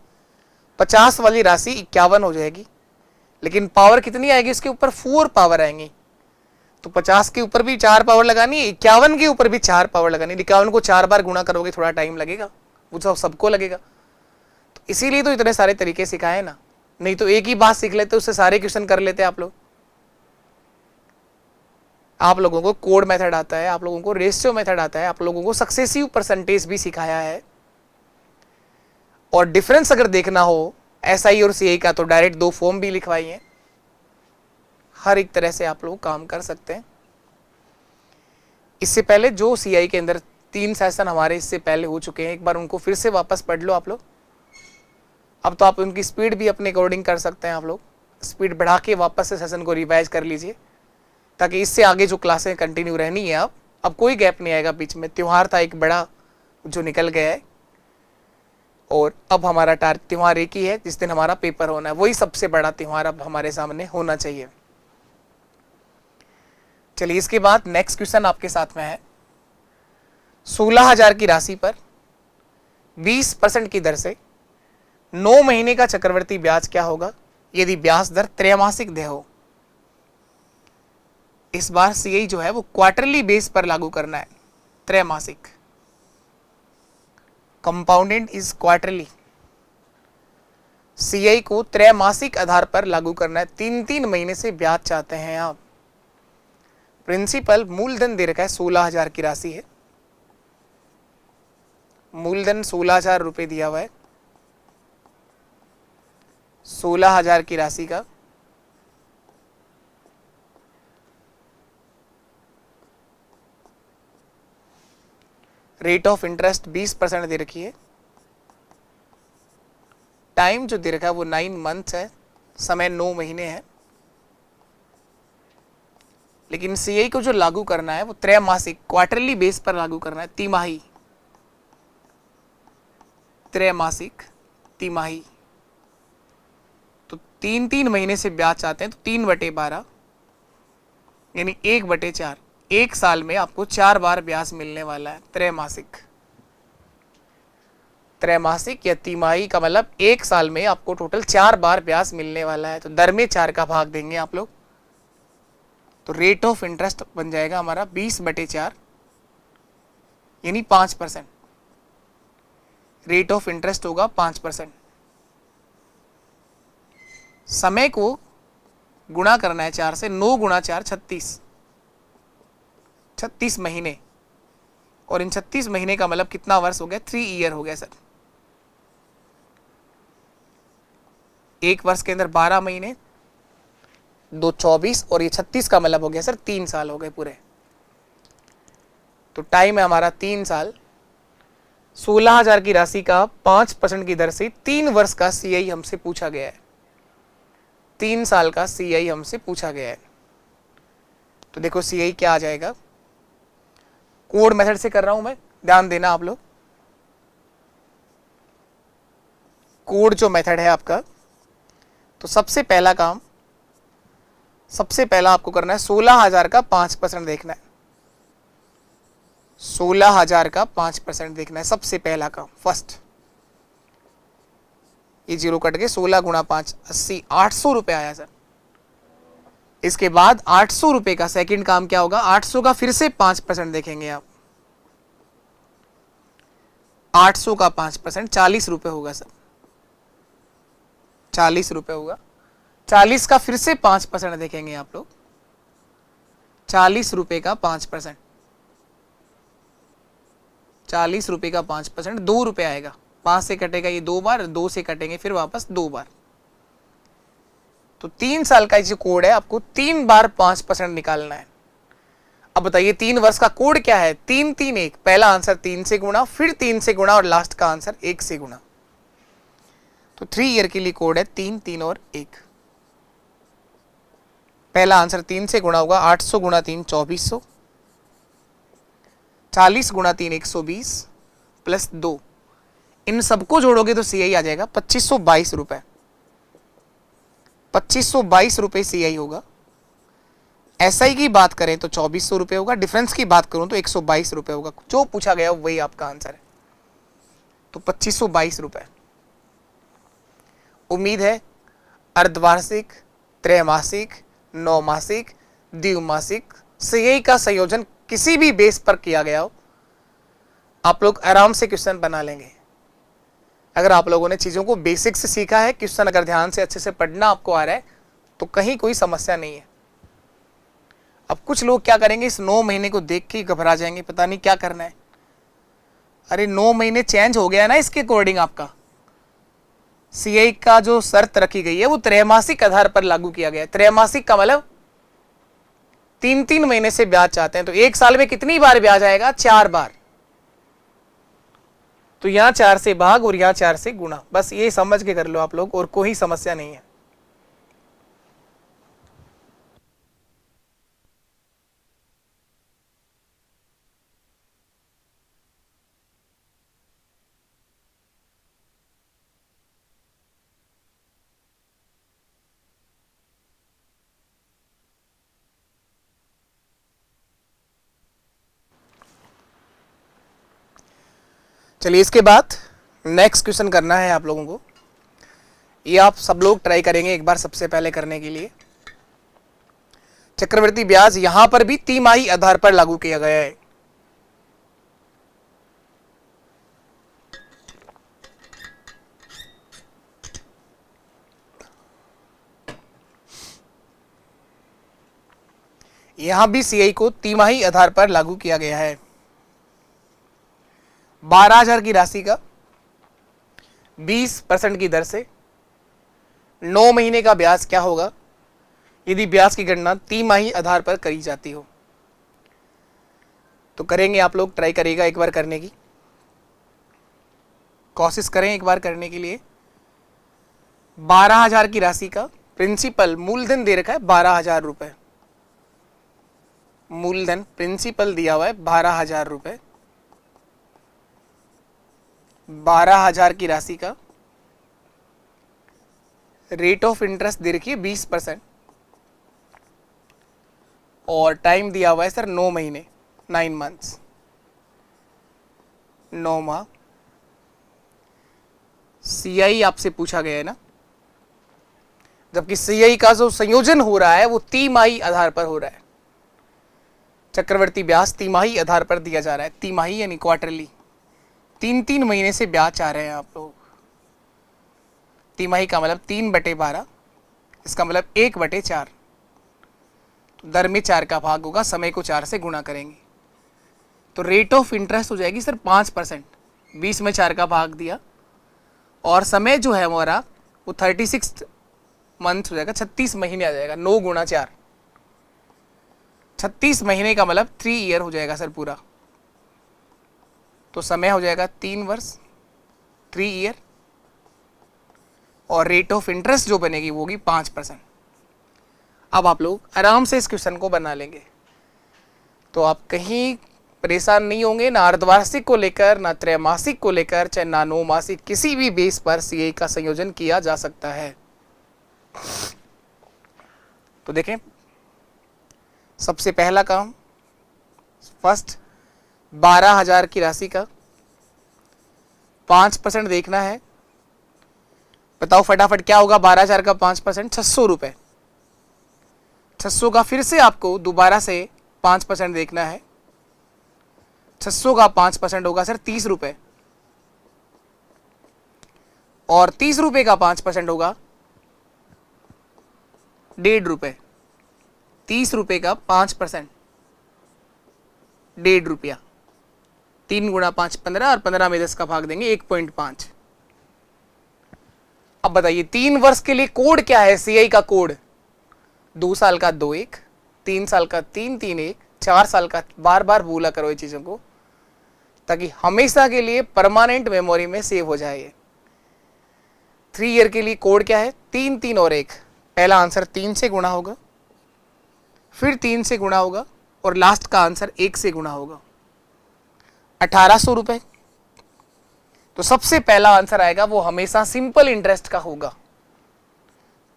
50 वाली राशि 51 हो जाएगी, लेकिन पावर कितनी आएगी इसके ऊपर? 4 पावर आएंगी। तो 50 के ऊपर भी 4 पावर लगानी है, 51 के ऊपर भी 4 पावर लगानी है। 51 को 4 बार गुणा करोगे थोड़ा टाइम लगेगा, वो सब सबको लगेगा। तो इसीलिए तो इतने सारे तरीके सिखाए ना, नहीं तो एक ही बात सीख लेते उससे सारे क्वेश्चन कर लेते आप लोग। आप लोगों को कोड मेथड आता है, आप लोगों को रेशियो मेथड आता है, आप लोगों को सक्सेसिव परसेंटेज भी सिखाया है, और डिफरेंस अगर देखना हो एसआई और सीआई का तो डायरेक्ट 2 फॉर्म भी लिखवाई है। हर एक तरह से आप लोग काम कर सकते हैं। इससे पहले जो सीआई के अंदर 3 सेशन हमारे इससे पहले हो चुके हैं, एक बार उनको फिर से वापस पढ़ लो आप लोग। अब तो आप उनकी स्पीड भी अपने अकॉर्डिंग कर सकते हैं, आप लोग स्पीड बढ़ा के वापस से सेशन को रिवाइज कर लीजिए, ताकि इससे आगे जो क्लासें कंटिन्यू रहनी है अब कोई गैप नहीं आएगा बीच में। त्यौहार था एक बड़ा जो निकल गया है, और अब हमारा त्यौहार एक ही है जिस दिन हमारा पेपर होना है, वही सबसे बड़ा त्यौहार अब हमारे सामने होना चाहिए। चलिए इसके बाद नेक्स्ट क्वेश्चन आपके साथ में है। 16,000 की राशि पर 20% की दर से 9 महीने का चक्रवर्ती ब्याज क्या होगा यदि ब्याज दर त्रैमासिक देय हो। इस बार सीआई जो है वो क्वार्टरली बेस पर लागू करना है, त्रैमासिक। Compounded is quarterly. सीआई को त्रैमासिक आधार पर लागू करना है, 3-3 महीने से ब्याज चाहते हैं आप। प्रिंसिपल मूलधन दे रखा है 16,000 की राशि है, मूलधन 16,000 रुपए दिया हुआ है। 16,000 की राशि का रेट ऑफ इंटरेस्ट 20% दे रखी है। टाइम जो दे रखा है वो 9 मंथ्स है, समय 9 महीने है। लेकिन सीआई को जो लागू करना है वो त्रैमासिक क्वार्टरली बेस पर लागू करना है, तिमाही, त्रैमासिक तिमाही। तो 3-3 महीने से ब्याज चाहते हैं, तो 3/12 यानी 1/4, एक साल में आपको 4 बार ब्याज मिलने वाला है। त्रैमासिक, त्रैमासिक या तिमाही का मतलब एक साल में आपको टोटल 4 बार ब्याज मिलने वाला है। तो दर में 4 का भाग देंगे आप लोग, तो रेट ऑफ इंटरेस्ट बन जाएगा हमारा 20/4 यानी 5%। रेट ऑफ इंटरेस्ट होगा 5%। समय को गुणा करना है 4 से, 9 गुणा 4 36, 36 महीने। और इन 36 महीने का मतलब कितना वर्ष हो गया? 3 ईयर हो गया सर। एक वर्ष के अंदर 12 महीने, 2 24 और ये 36 का मतलब हो गया सर 3 साल हो गए पूरे। तो टाइम है हमारा 3 साल। 16,000 की राशि का 5% की दर से 3 वर्ष का सीआई हमसे पूछा गया है, 3 साल का सीआई हमसे पूछा गया है। तो देखो सीआई क्या आ जाएगा, कोड मेथड से कर रहा हूं मैं, ध्यान देना आप लोग। कोड जो मेथड है आपका, तो सबसे पहला काम, सबसे पहला आपको करना है 16,000 का 5% देखना है। 16,000 का 5% देखना है, सबसे पहला काम, फर्स्ट। ये 0 कट के 16 गुणा 5 80, 800 रुपए आया सर। इसके बाद 800 रुपए का सेकंड काम क्या होगा? 800 का फिर से 5% देखेंगे आप। 800 का 5% 40 रुपए होगा सर, 40 रुपए होगा। 40 का फिर से 5% देखेंगे आप लोग, 40 रुपए का 5%, 40 रुपए का 5%, 2 रुपए आएगा। 5 से कटेगा ये 2 बार, 2 से कटेंगे फिर वापस 2 बार। तो 3 साल का जो कोड है आपको 3 बार 5% निकालना है। अब बताइए 3 वर्ष का कोड क्या है? 3-3-1। पहला आंसर 3 से गुणा, फिर 3 से गुणा और लास्ट का आंसर 1 से गुणा। तो 3 ईयर के लिए कोड है 3, 3 और 1। पहला आंसर 3 से गुणा होगा, 800 गुणा 3 2400, 40 गुणा 3 120 प्लस 2, इन सबको जोड़ोगे तो सीआई आ जाएगा 2522 रुपए। 2522 रुपए सीआई होगा। एसआई की बात करें तो 2400 रुपए होगा। डिफरेंस की बात करूं तो 122 रुपए होगा। जो पूछा गया वही आपका आंसर है, तो 2522 रुपए। उम्मीद है अर्धवार्षिक, त्रैमासिक, नौमासिक, द्विमासिक सीआई का संयोजन किसी भी बेस पर किया गया हो, आप लोग आराम से क्वेश्चन बना लेंगे। अगर आप लोगों ने चीज़ों को बेसिक से सीखा है, क्वेश्चन अगर ध्यान से अच्छे से पढ़ना आपको आ रहा है, तो कहीं कोई समस्या नहीं है। अब कुछ लोग क्या करेंगे, इस 9 महीने को देख के घबरा जाएंगे, पता नहीं क्या करना है। अरे 9 महीने चेंज हो गया ना इसके अकॉर्डिंग। आपका सीआई का जो शर्त रखी गई है वो त्रैमासिक आधार पर लागू किया गया है। त्रैमासिक का मतलब 3-3 महीने से ब्याज चाहते हैं, तो एक साल में कितनी बार ब्याज आएगा? 4 बार। तो यहां 4 से भाग और यहां 4 से गुणा, बस ये समझ के कर लो आप लोग, और कोई समस्या नहीं है। चलिए इसके बाद नेक्स्ट क्वेश्चन करना है आप लोगों को। ये आप सब लोग ट्राई करेंगे एक बार सबसे पहले करने के लिए। चक्रवृद्धि ब्याज यहां पर भी तिमाही आधार पर लागू किया गया है। यहां भी सीआई को तिमाही आधार पर लागू किया गया है। 12,000 की राशि का 20% की दर से 9 महीने का ब्याज क्या होगा यदि ब्याज की गणना तिमाही आधार पर करी जाती हो। तो करेंगे आप लोग, ट्राई करेगा एक बार करने की कोशिश करें एक बार करने के लिए। 12,000 की राशि का प्रिंसिपल मूलधन दे रखा है 12,000 रुपए। मूलधन प्रिंसिपल दिया हुआ है 12,000 रुपए। 12,000 की राशि का रेट ऑफ इंटरेस्ट दे रखी है 20% और टाइम दिया हुआ है सर 9 महीने, 9 मंथ्स, 9 माह। सीआई आपसे पूछा गया है ना, जबकि सीआई का जो संयोजन हो रहा है वो तिमाही आधार पर हो रहा है। चक्रवर्ती ब्याज तिमाही आधार पर दिया जा रहा है। तिमाही यानी क्वार्टरली, 3-3 महीने से ब्याज चाह रहे हैं आप लोग। तिमाही का मतलब 3/12, इसका मतलब 1/4। तो दर में 4 का भाग होगा, समय को 4 से गुणा करेंगे तो रेट ऑफ इंटरेस्ट हो जाएगी सर 5%। 20 में 4 का भाग दिया और समय जो है हमारा वो 36 मंथ हो जाएगा, 36 महीने आ जाएगा। 9 गुणा 4, 36 महीने का मतलब 3 ईयर हो जाएगा सर पूरा। तो समय हो जाएगा 3 वर्ष, 3 ईयर, और रेट ऑफ इंटरेस्ट जो बनेगी वो होगी 5%। अब आप लोग आराम से इस क्वेश्चन को बना लेंगे, तो आप कहीं परेशान नहीं होंगे, ना अर्धवार्षिक को लेकर, ना त्रैमासिक को लेकर, चाहे ना 9 मासिक, किसी भी बेस पर सीए का संयोजन किया जा सकता है। तो देखें, सबसे पहला काम, फर्स्ट 12,000 की राशि का 5% देखना है। बताओ फटाफट क्या होगा 12,000 का 5%? 600 रुपए। 600 का फिर से आपको दोबारा से 5% देखना है। 600 का 5% होगा सर 30 रुपए, और 30 रुपए का 5% होगा 1.5 रुपए। 30 रुपए का 5%, 1.5 रुपया। 3 गुणा 5 15, और 15 में 10 का भाग देंगे 1.5। अब बताइए 3 वर्ष के लिए कोड क्या है सीआई का कोड? 2 साल का 2-1, 3 साल का 3-3-1, 4 साल का, बार बार भूला करो ये चीजों को ताकि हमेशा के लिए परमानेंट मेमोरी में सेव हो जाए। 3 ईयर के लिए कोड क्या है? 3-3 और 1। पहला आंसर 3 से गुणा होगा, फिर 3 से गुणा होगा, और लास्ट का आंसर 1 से गुणा होगा। 1800 रुपए। तो सबसे पहला आंसर आएगा वो हमेशा सिंपल इंटरेस्ट का होगा।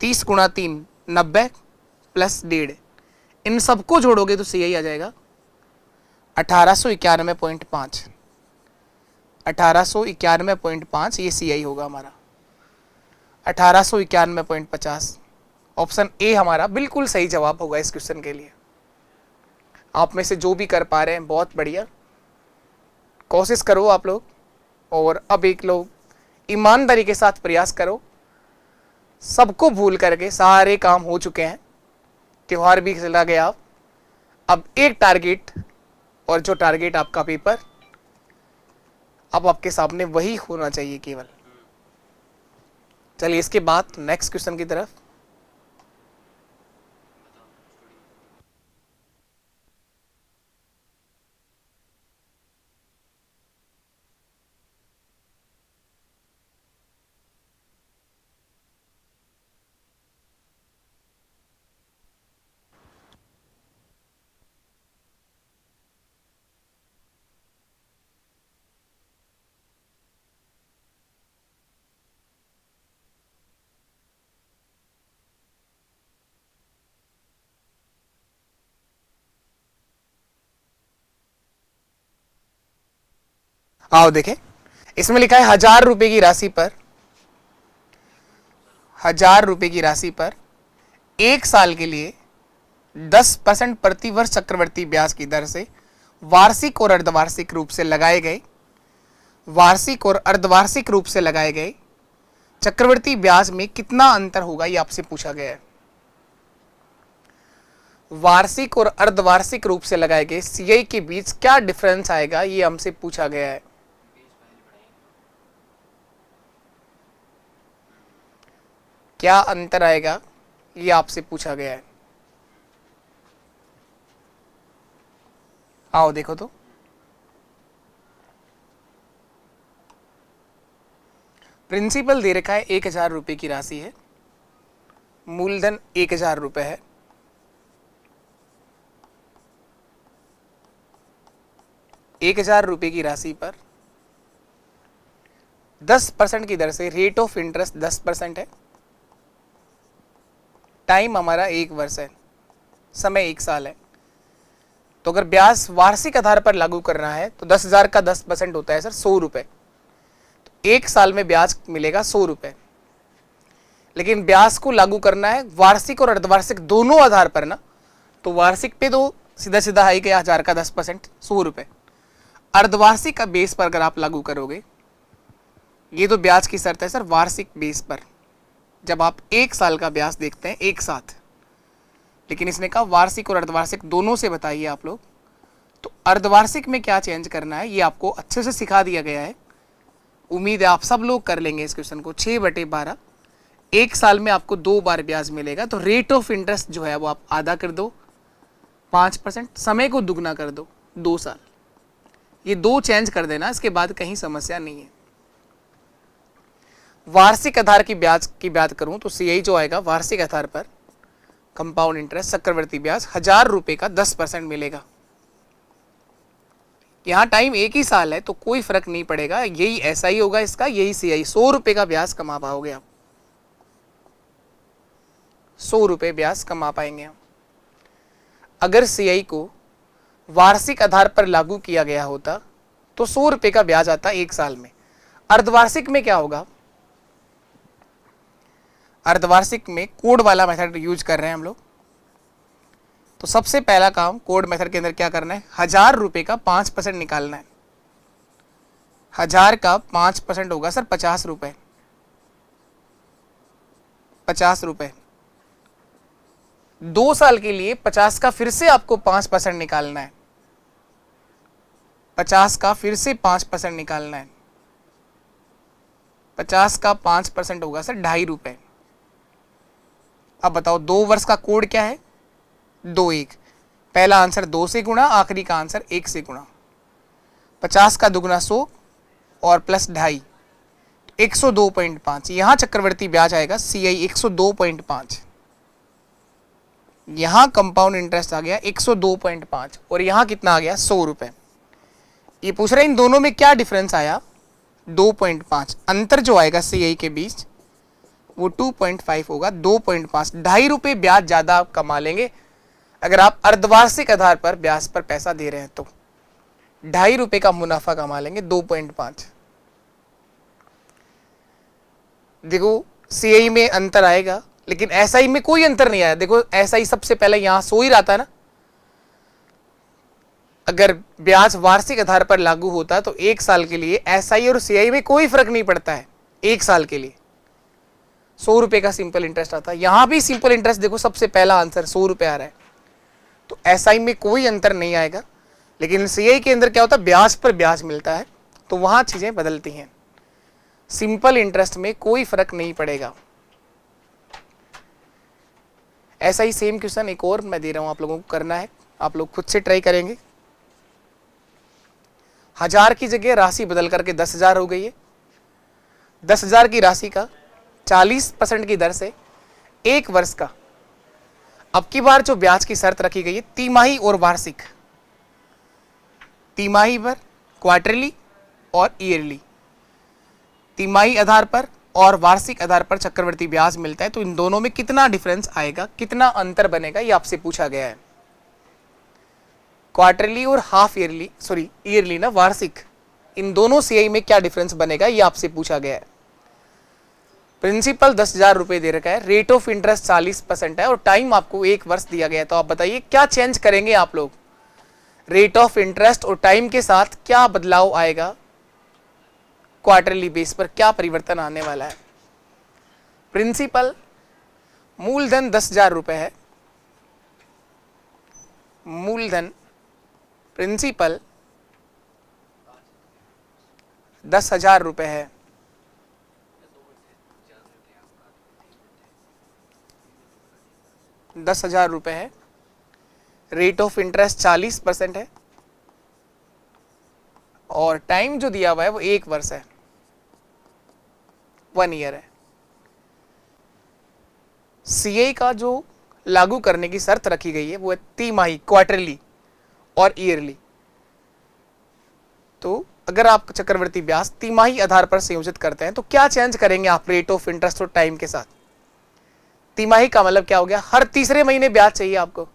30 गुणा 3 90 प्लस 1.5, इन सबको जोड़ोगे तो सीआई आ जाएगा 1891.5। 1891.5 ये सीआई होगा हमारा। 1891.50 ऑप्शन ए हमारा बिल्कुल सही जवाब होगा इस क्वेश्चन के लिए। आप में से जो भी कर पा रहे हैं बहुत बढ़िया, कोशिश करो आप लोग। और अब एक लोग ईमानदारी के साथ प्रयास करो। सबको भूल करके सारे काम हो चुके हैं, त्योहार भी चला गया। अब एक टारगेट, और जो टारगेट आपका पेपर, अब आपके सामने वही होना चाहिए केवल। चलिए इसके बाद नेक्स्ट क्वेश्चन की तरफ। आओ देखें, इसमें लिखा है 1000 रुपए की राशि पर, 1000 रुपए की राशि पर 1 साल के लिए 10% प्रति वर्ष चक्रवर्ती ब्याज की दर से वार्षिक और अर्धवार्षिक रूप से लगाए गए, वार्षिक और अर्धवार्षिक रूप से लगाए गए चक्रवर्ती ब्याज में कितना अंतर होगा, ये आपसे पूछा गया है। वार्षिक और अर्धवार्षिक रूप से लगाए गए सीआई के बीच क्या डिफरेंस आएगा, ये हमसे पूछा गया है। क्या अंतर आएगा, ये आपसे पूछा गया है। आओ देखो तो, प्रिंसिपल दे रखा है 1000 रुपए की राशि है, मूलधन 1000 रुपए है। एक 1000 रुपए की राशि पर 10% की दर से रेट ऑफ इंटरेस्ट 10% है। टाइम हमारा 1 वर्ष है, समय 1 साल है। तो अगर ब्याज वार्षिक आधार पर लागू करना है तो 10,000 का 10% होता है सर 100 रुपए। तो 1 साल में ब्याज मिलेगा 100 रुपए। लेकिन ब्याज को लागू करना है वार्षिक और अर्धवार्षिक दोनों आधार पर ना, तो वार्षिक पे तो सीधा सीधा है कि 1000 का 10% 100 रुपए। अर्धवार्षिक का बेस पर अगर आप लागू करोगे, ये तो ब्याज की शर्त है सर वार्षिक बेस पर, जब आप 1 साल का ब्याज देखते हैं एक साथ। लेकिन इसने कहा वार्षिक और अर्धवार्षिक दोनों से बताइए आप लोग। तो अर्धवार्षिक में क्या चेंज करना है ये आपको अच्छे से सिखा दिया गया है। उम्मीद है आप सब लोग कर लेंगे इस क्वेश्चन को। 6/12 1 साल में आपको 2 बार ब्याज मिलेगा। तो रेट ऑफ इंटरेस्ट जो है वो आप आधा कर दो 5%, समय को दुगना कर दो 2 साल। ये 2 चेंज कर देना, इसके बाद कहीं समस्या नहीं है। वार्षिक आधार की ब्याज की बात करूं तो सीआई जो आएगा वार्षिक आधार पर कंपाउंड इंटरेस्ट चक्रवर्ती ब्याज 1000 रुपए का 10% मिलेगा। यहां टाइम 1 ही साल है तो कोई फर्क नहीं पड़ेगा, यही ऐसा ही होगा इसका, यही सीआई 100 रुपए का ब्याज कमा पाओगे आप। 100 रुपए ब्याज कमा पाएंगे हम। अगर सीआई को वार्षिक आधार पर लागू किया गया होता तो 100 रुपए का ब्याज आता 1 साल में। अर्धवार्षिक में क्या होगा, अर्धवार्षिक में कोड वाला मेथड यूज कर रहे हैं हम लोग। तो सबसे पहला काम कोड मेथड के अंदर क्या करना है, 1000 का 5% निकालना है। 1000 का 5% होगा सर 50 रुपए। 50 रुपए 2 साल के लिए 50 का फिर से आपको 5% निकालना है। 50 का फिर से 5% निकालना है। 50 का 5% होगा सर 2.5 रुपए। अब बताओ 2 वर्ष का कोड क्या है, 2-1। पहला आंसर 2 से गुणा, आखिरी का आंसर 1 से गुणा। 50 का दुगुना 100 और प्लस 2.5 102.5। यहां चक्रवर्ती ब्याज आएगा सीआई 102.5। यहां कंपाउंड इंटरेस्ट आ गया 102.5 और यहां कितना आ गया 100 रुपए। ये पूछ रहे हैं इन दोनों में क्या डिफरेंस आया, 2.5। अंतर जो आएगा सीआई के बीच वो 2.5 होगा, 2.5। 2.5 रुपये ब्याज ज्यादा आप कमा लेंगे अगर आप अर्धवार्षिक आधार पर ब्याज पर पैसा दे रहे हैं तो 2.5 रुपये का मुनाफा कमा लेंगे 2.5। देखो सीआई में अंतर आएगा लेकिन एसआई में कोई अंतर नहीं आया। देखो एसआई सबसे पहले यहां सो ही रहा था ना, अगर ब्याज वार्षिक आधार पर लागू होता है तो एक साल के लिए एसआई और सीआई में कोई फर्क नहीं पड़ता है, एक साल के लिए 100 रुपए का सिंपल इंटरेस्ट आता है। यहां भी सिंपल इंटरेस्ट देखो सबसे पहला आंसर 100 रुपए आ रहा है, तो एसआई में कोई अंतर नहीं आएगा। लेकिन सीआई के अंदर क्या होता है, ब्याज पर ब्याज मिलता है तो वहां चीजें बदलती हैं। सिंपल इंटरेस्ट में कोई फर्क नहीं पड़ेगा। ऐसा ही सेम क्वेश्चन एक और मैं दे रहा हूं, आप लोगों को करना है, आप लोग खुद से ट्राई करेंगे। 1000 की जगह राशि बदल करके 10,000 हो गई है। 10,000 की राशि का 40% की दर से एक वर्ष का अब की बार जो ब्याज की शर्त रखी गई है तिमाही और वार्षिक, तिमाही पर, क्वार्टरली और ईयरली, तिमाही आधार पर और वार्षिक आधार पर चक्रवृद्धि ब्याज मिलता है तो इन दोनों में कितना डिफरेंस आएगा, कितना अंतर बनेगा, ये आपसे पूछा गया है। क्वार्टरली और हाफ ईयरली, सॉरी ईयरली ना, वार्षिक, इन दोनों सीआई में क्या डिफरेंस बनेगा ये आपसे पूछा गया है। प्रिंसिपल 10,000 रुपए दे रखा है, रेट ऑफ इंटरेस्ट 40% है और टाइम आपको एक वर्ष दिया गया है। तो आप बताइए क्या चेंज करेंगे आप लोग, रेट ऑफ इंटरेस्ट और टाइम के साथ क्या बदलाव आएगा, क्वार्टरली बेस पर क्या परिवर्तन आने वाला है। प्रिंसिपल मूलधन 10,000 रुपए है, मूलधन प्रिंसिपल 10,000 रुपए है, 10,000 रुपए है, रेट ऑफ इंटरेस्ट 40% है और टाइम जो दिया हुआ है वो एक वर्ष है, 1 ईयर है। सीए का जो लागू करने की शर्त रखी गई है वो है तिमाही, क्वार्टरली और ईयरली। तो अगर आप चक्रवृद्धि ब्याज तिमाही आधार पर संयोजित करते हैं तो क्या चेंज करेंगे आप रेट ऑफ इंटरेस्ट और टाइम के साथ। तिमाही का मतलब क्या हो गया, हर तीसरे महीने ब्याज चाहिए आपको,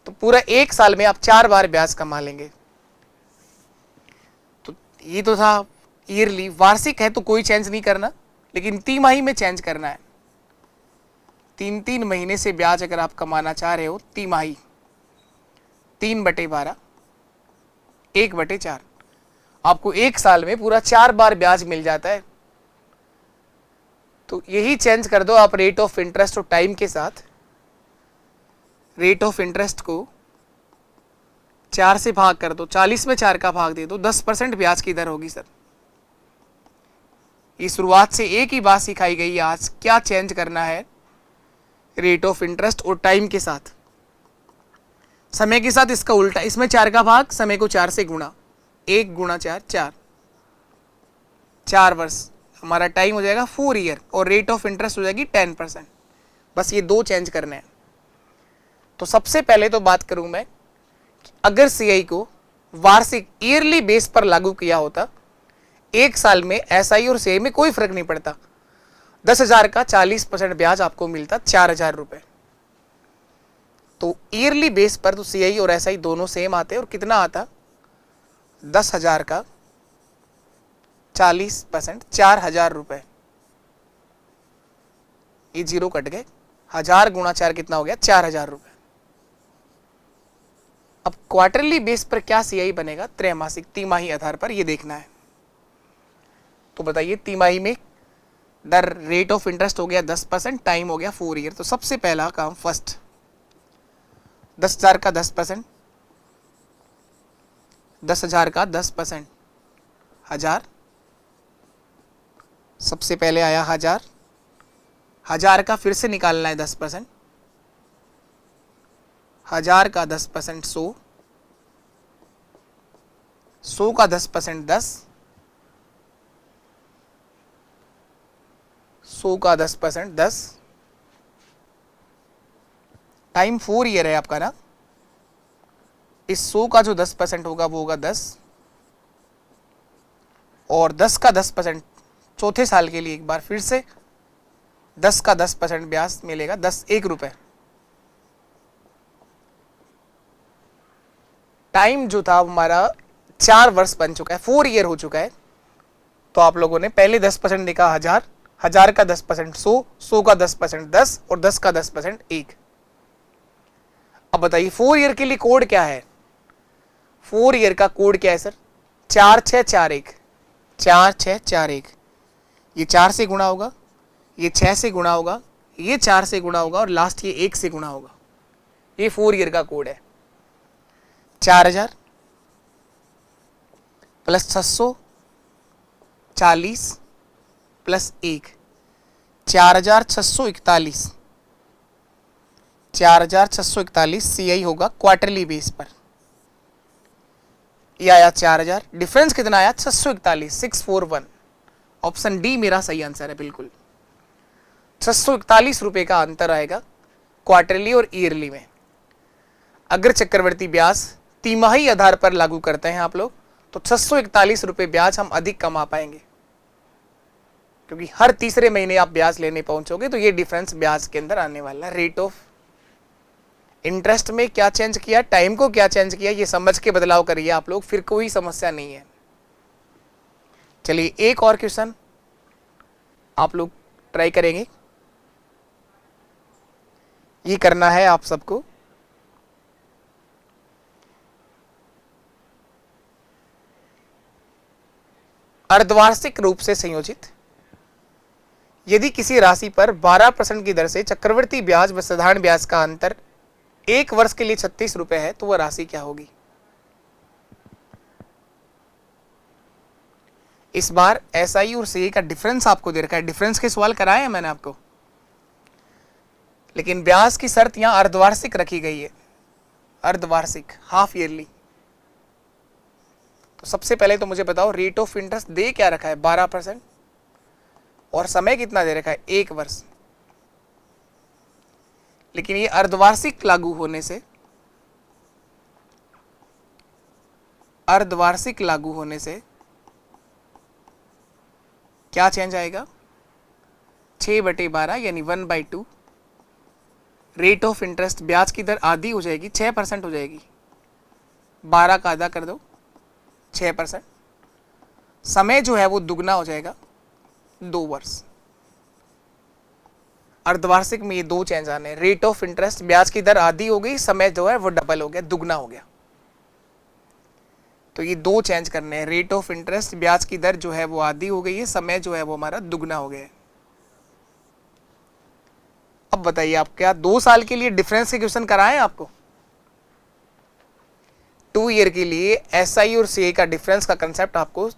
तो पूरा एक साल में आप 4 बार ब्याज कमा लेंगे। तो ये तो था ईयरली। वार्षिक है तो कोई चेंज नहीं करना, लेकिन तिमाही में चेंज करना है। 3-3 महीने से ब्याज अगर आप कमाना चाह रहे हो, तिमाही 3/12 1/4, आपको एक साल में पूरा 4 बार ब्याज मिल जाता है। तो यही चेंज कर दो आप रेट ऑफ इंटरेस्ट और टाइम के साथ। रेट ऑफ इंटरेस्ट को 4 से भाग कर दो, 40 में 4 का भाग दे दो, 10% ब्याज की दर होगी सर। ये शुरुआत से एक ही बात सिखाई गई आज, क्या चेंज करना है रेट ऑफ इंटरेस्ट और टाइम के साथ। समय के साथ इसका उल्टा, इसमें 4 का भाग, समय को 4 से गुणा, 1 × 4 4, 4 वर्ष, हमारा टाइम हो जाएगा 4 ईयर और रेट ऑफ इंटरेस्ट हो जाएगी 10%। बस ये 2 चेंज करने हैं। तो सबसे पहले तो बात करूं मैं, अगर सीआई को वार्षिक ईयरली बेस पर लागू किया होता, एक साल में एसआई और सीआई में कोई फर्क नहीं पड़ता। 10,000 का 40% ब्याज आपको मिलता 4,000 रुपए। तो ईयरली बेस पर तो सीआई और एसआई दोनों सेम आते और कितना आता, 10,000 का 40% 4,000 रुपए। ये जीरो कट गए, 1000 × 4 कितना हो गया, 4,000 रुपए। अब क्वार्टरली बेस पर क्या सीआई बनेगा, त्रैमासिक तिमाही आधार पर, ये देखना है। तो बताइए तिमाही में दर रेट ऑफ इंटरेस्ट हो गया 10%, टाइम हो गया 4 ईयर। तो सबसे पहला काम फर्स्ट, 10,000 का 10%, 10,000 का 10%, 1000, सबसे पहले आया 1000, 1000 का फिर से निकालना है 10%, 1000 का 10% 100, 100 का 10% 10, 100 का 10% 10, टाइम 4 ईयर है आपका ना। इस 100 का जो 10% होगा वो होगा 10, और 10 का 10% चौथे साल के लिए एक बार फिर से 10 का 10% ब्याज मिलेगा, 1 रुपए। टाइम जो था हमारा 4 वर्ष बन चुका है, 4 ईयर हो चुका है। तो आप लोगों ने पहले 10% देखा 1000, 1000 का 10% 100, 100 का 10% 10 और 10 का 10% 1। अब बताइए 4 ईयर के लिए कोड क्या है? 4 ईयर का कोड क्या है सर? 4641, 4641। ये 4 से गुणा होगा, ये 6 से गुणा होगा, ये 4 से गुणा होगा और लास्ट ये 1 से गुणा होगा। ये 4 ईयर का कोड है। 4000 प्लस 640 प्लस 1, 4641। 4641 CI होगा क्वार्टरली बेस पर। ये आया 4000, डिफरेंस कितना आया? 641, 641। ऑप्शन डी मेरा सही आंसर है बिल्कुल। 641 रुपए का अंतर आएगा क्वार्टरली और ईयरली में। अगर चक्रवर्ती ब्याज तिमाही आधार पर लागू करते हैं आप लोग, तो 641 रुपए ब्याज हम अधिक कमा पाएंगे, क्योंकि हर तीसरे महीने आप ब्याज लेने पहुंचोगे। तो ये डिफरेंस ब्याज के अंदर आने वाला। रेट ऑफ इंटरेस्ट में क्या चेंज किया, टाइम को क्या चेंज किया, ये समझ के बदलाव करिए आप लोग, फिर कोई समस्या नहीं है। चलिए एक और क्वेश्चन आप लोग ट्राई करेंगे। ये करना है आप सबको। अर्धवार्षिक रूप से संयोजित यदि किसी राशि पर 12% की दर से चक्रवृद्धि ब्याज व साधारण ब्याज का अंतर 1 वर्ष के लिए 36 रुपए है, तो वह राशि क्या होगी? इस बार SI और CI का डिफरेंस आपको दे रखा है। डिफरेंस के सवाल कराए हैं मैंने आपको, लेकिन ब्याज की शर्त यहां अर्धवार्षिक रखी गई है। अर्धवार्षिक, हाफ ईयरली। तो सबसे पहले तो मुझे बताओ रेट ऑफ इंटरेस्ट दे क्या रखा है? 12%। और समय कितना दे रखा है? 1 वर्ष। लेकिन ये अर्धवार्षिक लागू होने से, अर्धवार्षिक लागू होने से क्या चेंज आएगा? 6/12 यानी 1/2। रेट ऑफ इंटरेस्ट ब्याज की दर आधी हो जाएगी, 6% हो जाएगी। 12 का आधा कर दो, 6%। समय जो है वो दुगना हो जाएगा, 2 वर्ष। अर्धवार्षिक में ये 2 चेंज आने। रेट ऑफ इंटरेस्ट ब्याज की दर आधी हो गई, समय जो है वो डबल हो गया, दुगना हो गया। तो ये 2 चेंज करने हैं। रेट ऑफ इंटरेस्ट ब्याज की दर जो है वो आधी हो गई है, समय जो है वो हमारा दुगना हो गया है। अब बताइए आप क्या 2 साल के लिए डिफरेंस के क्वेश्चन कराएं आपको? 2 ईयर के लिए SI और CI का डिफरेंस का कंसेप्ट आपको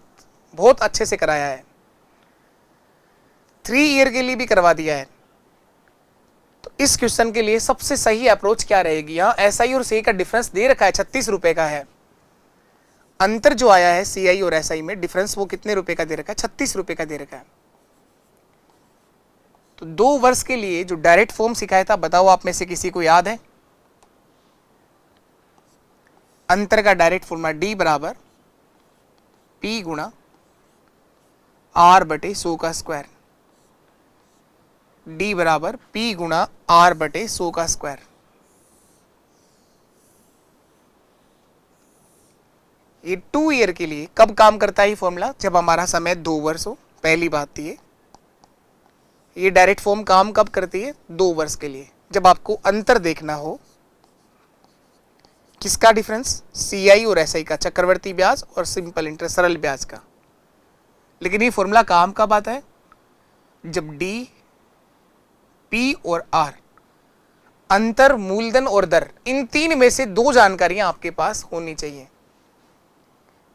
बहुत अच्छे से कराया है। 3 ईयर के लिए भी करवा दिया है। तो इस क्वेश्चन के लिए सबसे सही अप्रोच क्या रहेगी? यहाँ SI और CI का डिफरेंस दे रखा है, 36 रुपए का है। अंतर जो आया है CI और SI में, डिफरेंस वो कितने रुपए का दे रखा है? 36 रुपए का दे रखा है। तो 2 वर्ष के लिए जो डायरेक्ट फॉर्म सिखाया था, बताओ आप में से किसी को याद है? अंतर का डायरेक्ट फॉर्मूला D बराबर P गुणा R/100 का स्क्वायर। D बराबर P गुणा R/100 का स्क्वायर। ये 2 ईयर के लिए कब काम करता है ये फॉर्मूला? जब हमारा समय 2 वर्ष हो। पहली बात थी ये डायरेक्ट फॉर्म काम कब करती है? 2 वर्ष के लिए, जब आपको अंतर देखना हो। किसका डिफरेंस? CI और SI का, चक्रवर्ती ब्याज और सिंपल इंटरेस्ट, सरल ब्याज का। लेकिन ये फॉर्मूला काम कब आता है? जब D, P और R अंतर, मूलधन और दर, इन 3 में से 2 जानकारियां आपके पास होनी चाहिए।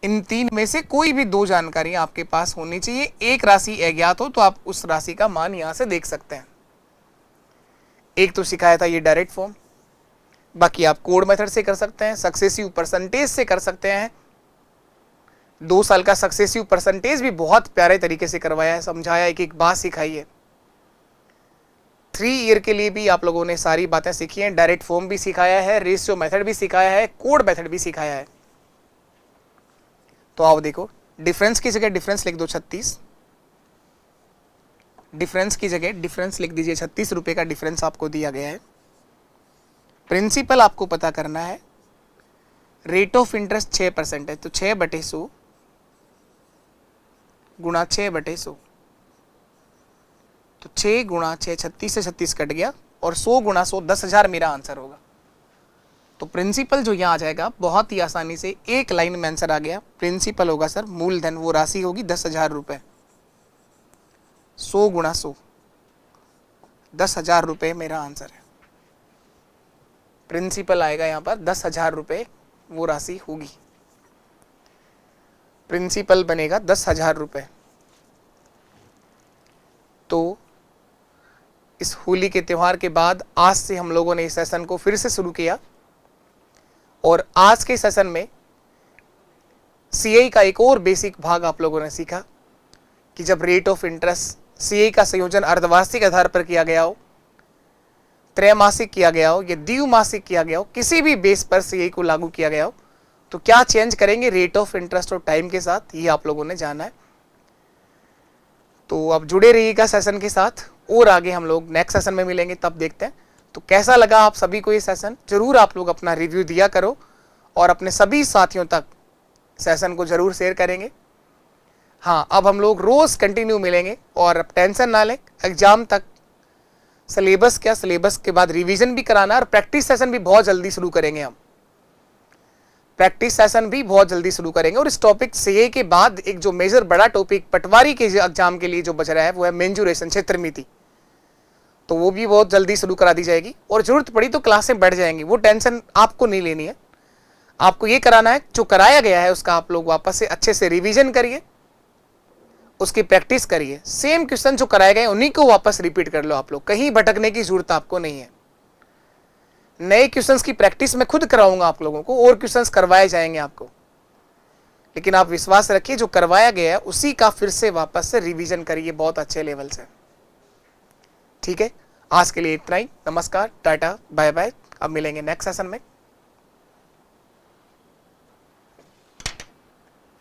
इन 3 में से कोई भी 2 जानकारियां आपके पास होनी चाहिए। एक राशि अज्ञात हो तो आप उस राशि का मान यहां से देख सकते हैं। एक तो सिखाया था ये डायरेक्ट फॉर्म, बाकी आप कोड मेथड से कर सकते हैं, सक्सेसिव परसेंटेज से कर सकते हैं। 2 साल का सक्सेसिव परसेंटेज भी बहुत प्यारे तरीके से करवाया है, समझाया, एक एक बात सिखाई है। 3 ईयर के लिए भी आप लोगों ने सारी बातें सीखी हैं। डायरेक्ट फॉर्म भी सिखाया है, रेशियो मेथड भी सिखाया है, कोड मेथड भी सिखाया है। तो आओ देखो डिफरेंस की जगह डिफरेंस लिख दो 36, डिफरेंस की जगह डिफरेंस लिख दीजिए, 36 रुपए का डिफरेंस आपको दिया गया है। प्रिंसिपल आपको पता करना है, रेट ऑफ इंटरेस्ट 6% है, तो 6/100 गुणा 6/100, तो 6 गुणा 6, 36 से 36 कट गया, और 100 गुणा 100 10,000 मेरा आंसर होगा। तो प्रिंसिपल जो यहाँ आ जाएगा बहुत ही आसानी से एक लाइन में आंसर आ गया। प्रिंसिपल होगा सर मूलधन, वो राशि होगी 10,000 रुपए। 100 गुणा 100 10,000 रुपए मेरा आंसर है। प्रिंसिपल आएगा यहाँ पर 10,000 रुपए, वो राशि होगी। प्रिंसिपल बनेगा 10,000 रुपए। तो इस होली के त्योहार के बाद आज से हम लोगों ने इस सेशन को फिर से शुरू किया, और आज के सेशन में सीआई का एक और बेसिक भाग आप लोगों ने सीखा कि जब रेट ऑफ इंटरेस्ट सीआई का संयोजन अर्धवार्षिक आधार पर किया गया हो, त्रैमासिक किया गया हो या द्विमासिक किया गया हो, किसी भी बेस पर सीआई को लागू किया गया हो, तो क्या चेंज करेंगे रेट ऑफ इंटरेस्ट और टाइम के साथ, ये आप लोगों ने जाना है। तो अब जुड़े रहिएगा सेशन के साथ, और आगे हम लोग नेक्स्ट सेशन में मिलेंगे, तब देखते हैं। तो कैसा लगा आप सभी को ये सेशन, जरूर आप लोग अपना रिव्यू दिया करो, और अपने सभी साथियों तक सेशन को जरूर शेयर करेंगे। हाँ, अब हम लोग रोज कंटिन्यू मिलेंगे, और अब टेंशन ना लें, एग्जाम तक सिलेबस क्या, सिलेबस के बाद रिवीजन भी कराना है, और प्रैक्टिस सेशन भी बहुत जल्दी शुरू करेंगे हम। प्रैक्टिस सेशन भी बहुत जल्दी शुरू करेंगे, और इस टॉपिक सीए के बाद एक जो मेजर बड़ा टॉपिक पटवारी के एग्जाम के लिए जो बच रहा है वो है मेंजुरेशन, क्षेत्रमिति, तो वो भी बहुत जल्दी शुरू करा दी जाएगी, और जरूरत पड़ी तो क्लासें बढ़ जाएंगी, वो टेंशन आपको नहीं लेनी है। आपको ये कराना है जो कराया गया है उसका आप लोग वापस से अच्छे से रिवीजन करिए, उसकी प्रैक्टिस करिए, सेम क्वेश्चन जो कराए गए उन्हीं को वापस रिपीट कर लो आप लोग, कहीं भटकने की जरूरत आपको नहीं है। नए क्वेश्चंस की प्रैक्टिस मैं खुद कराऊंगा आप लोगों को, और क्वेश्चंस करवाए जाएंगे आपको, लेकिन आप विश्वास रखिए जो करवाया गया है उसी का फिर से वापस से रिवीजन करिए बहुत अच्छे लेवल से। ठीक है, आज के लिए इतना ही। नमस्कार, टाटा, बाय बाय। अब मिलेंगे नेक्स्ट सेशन में।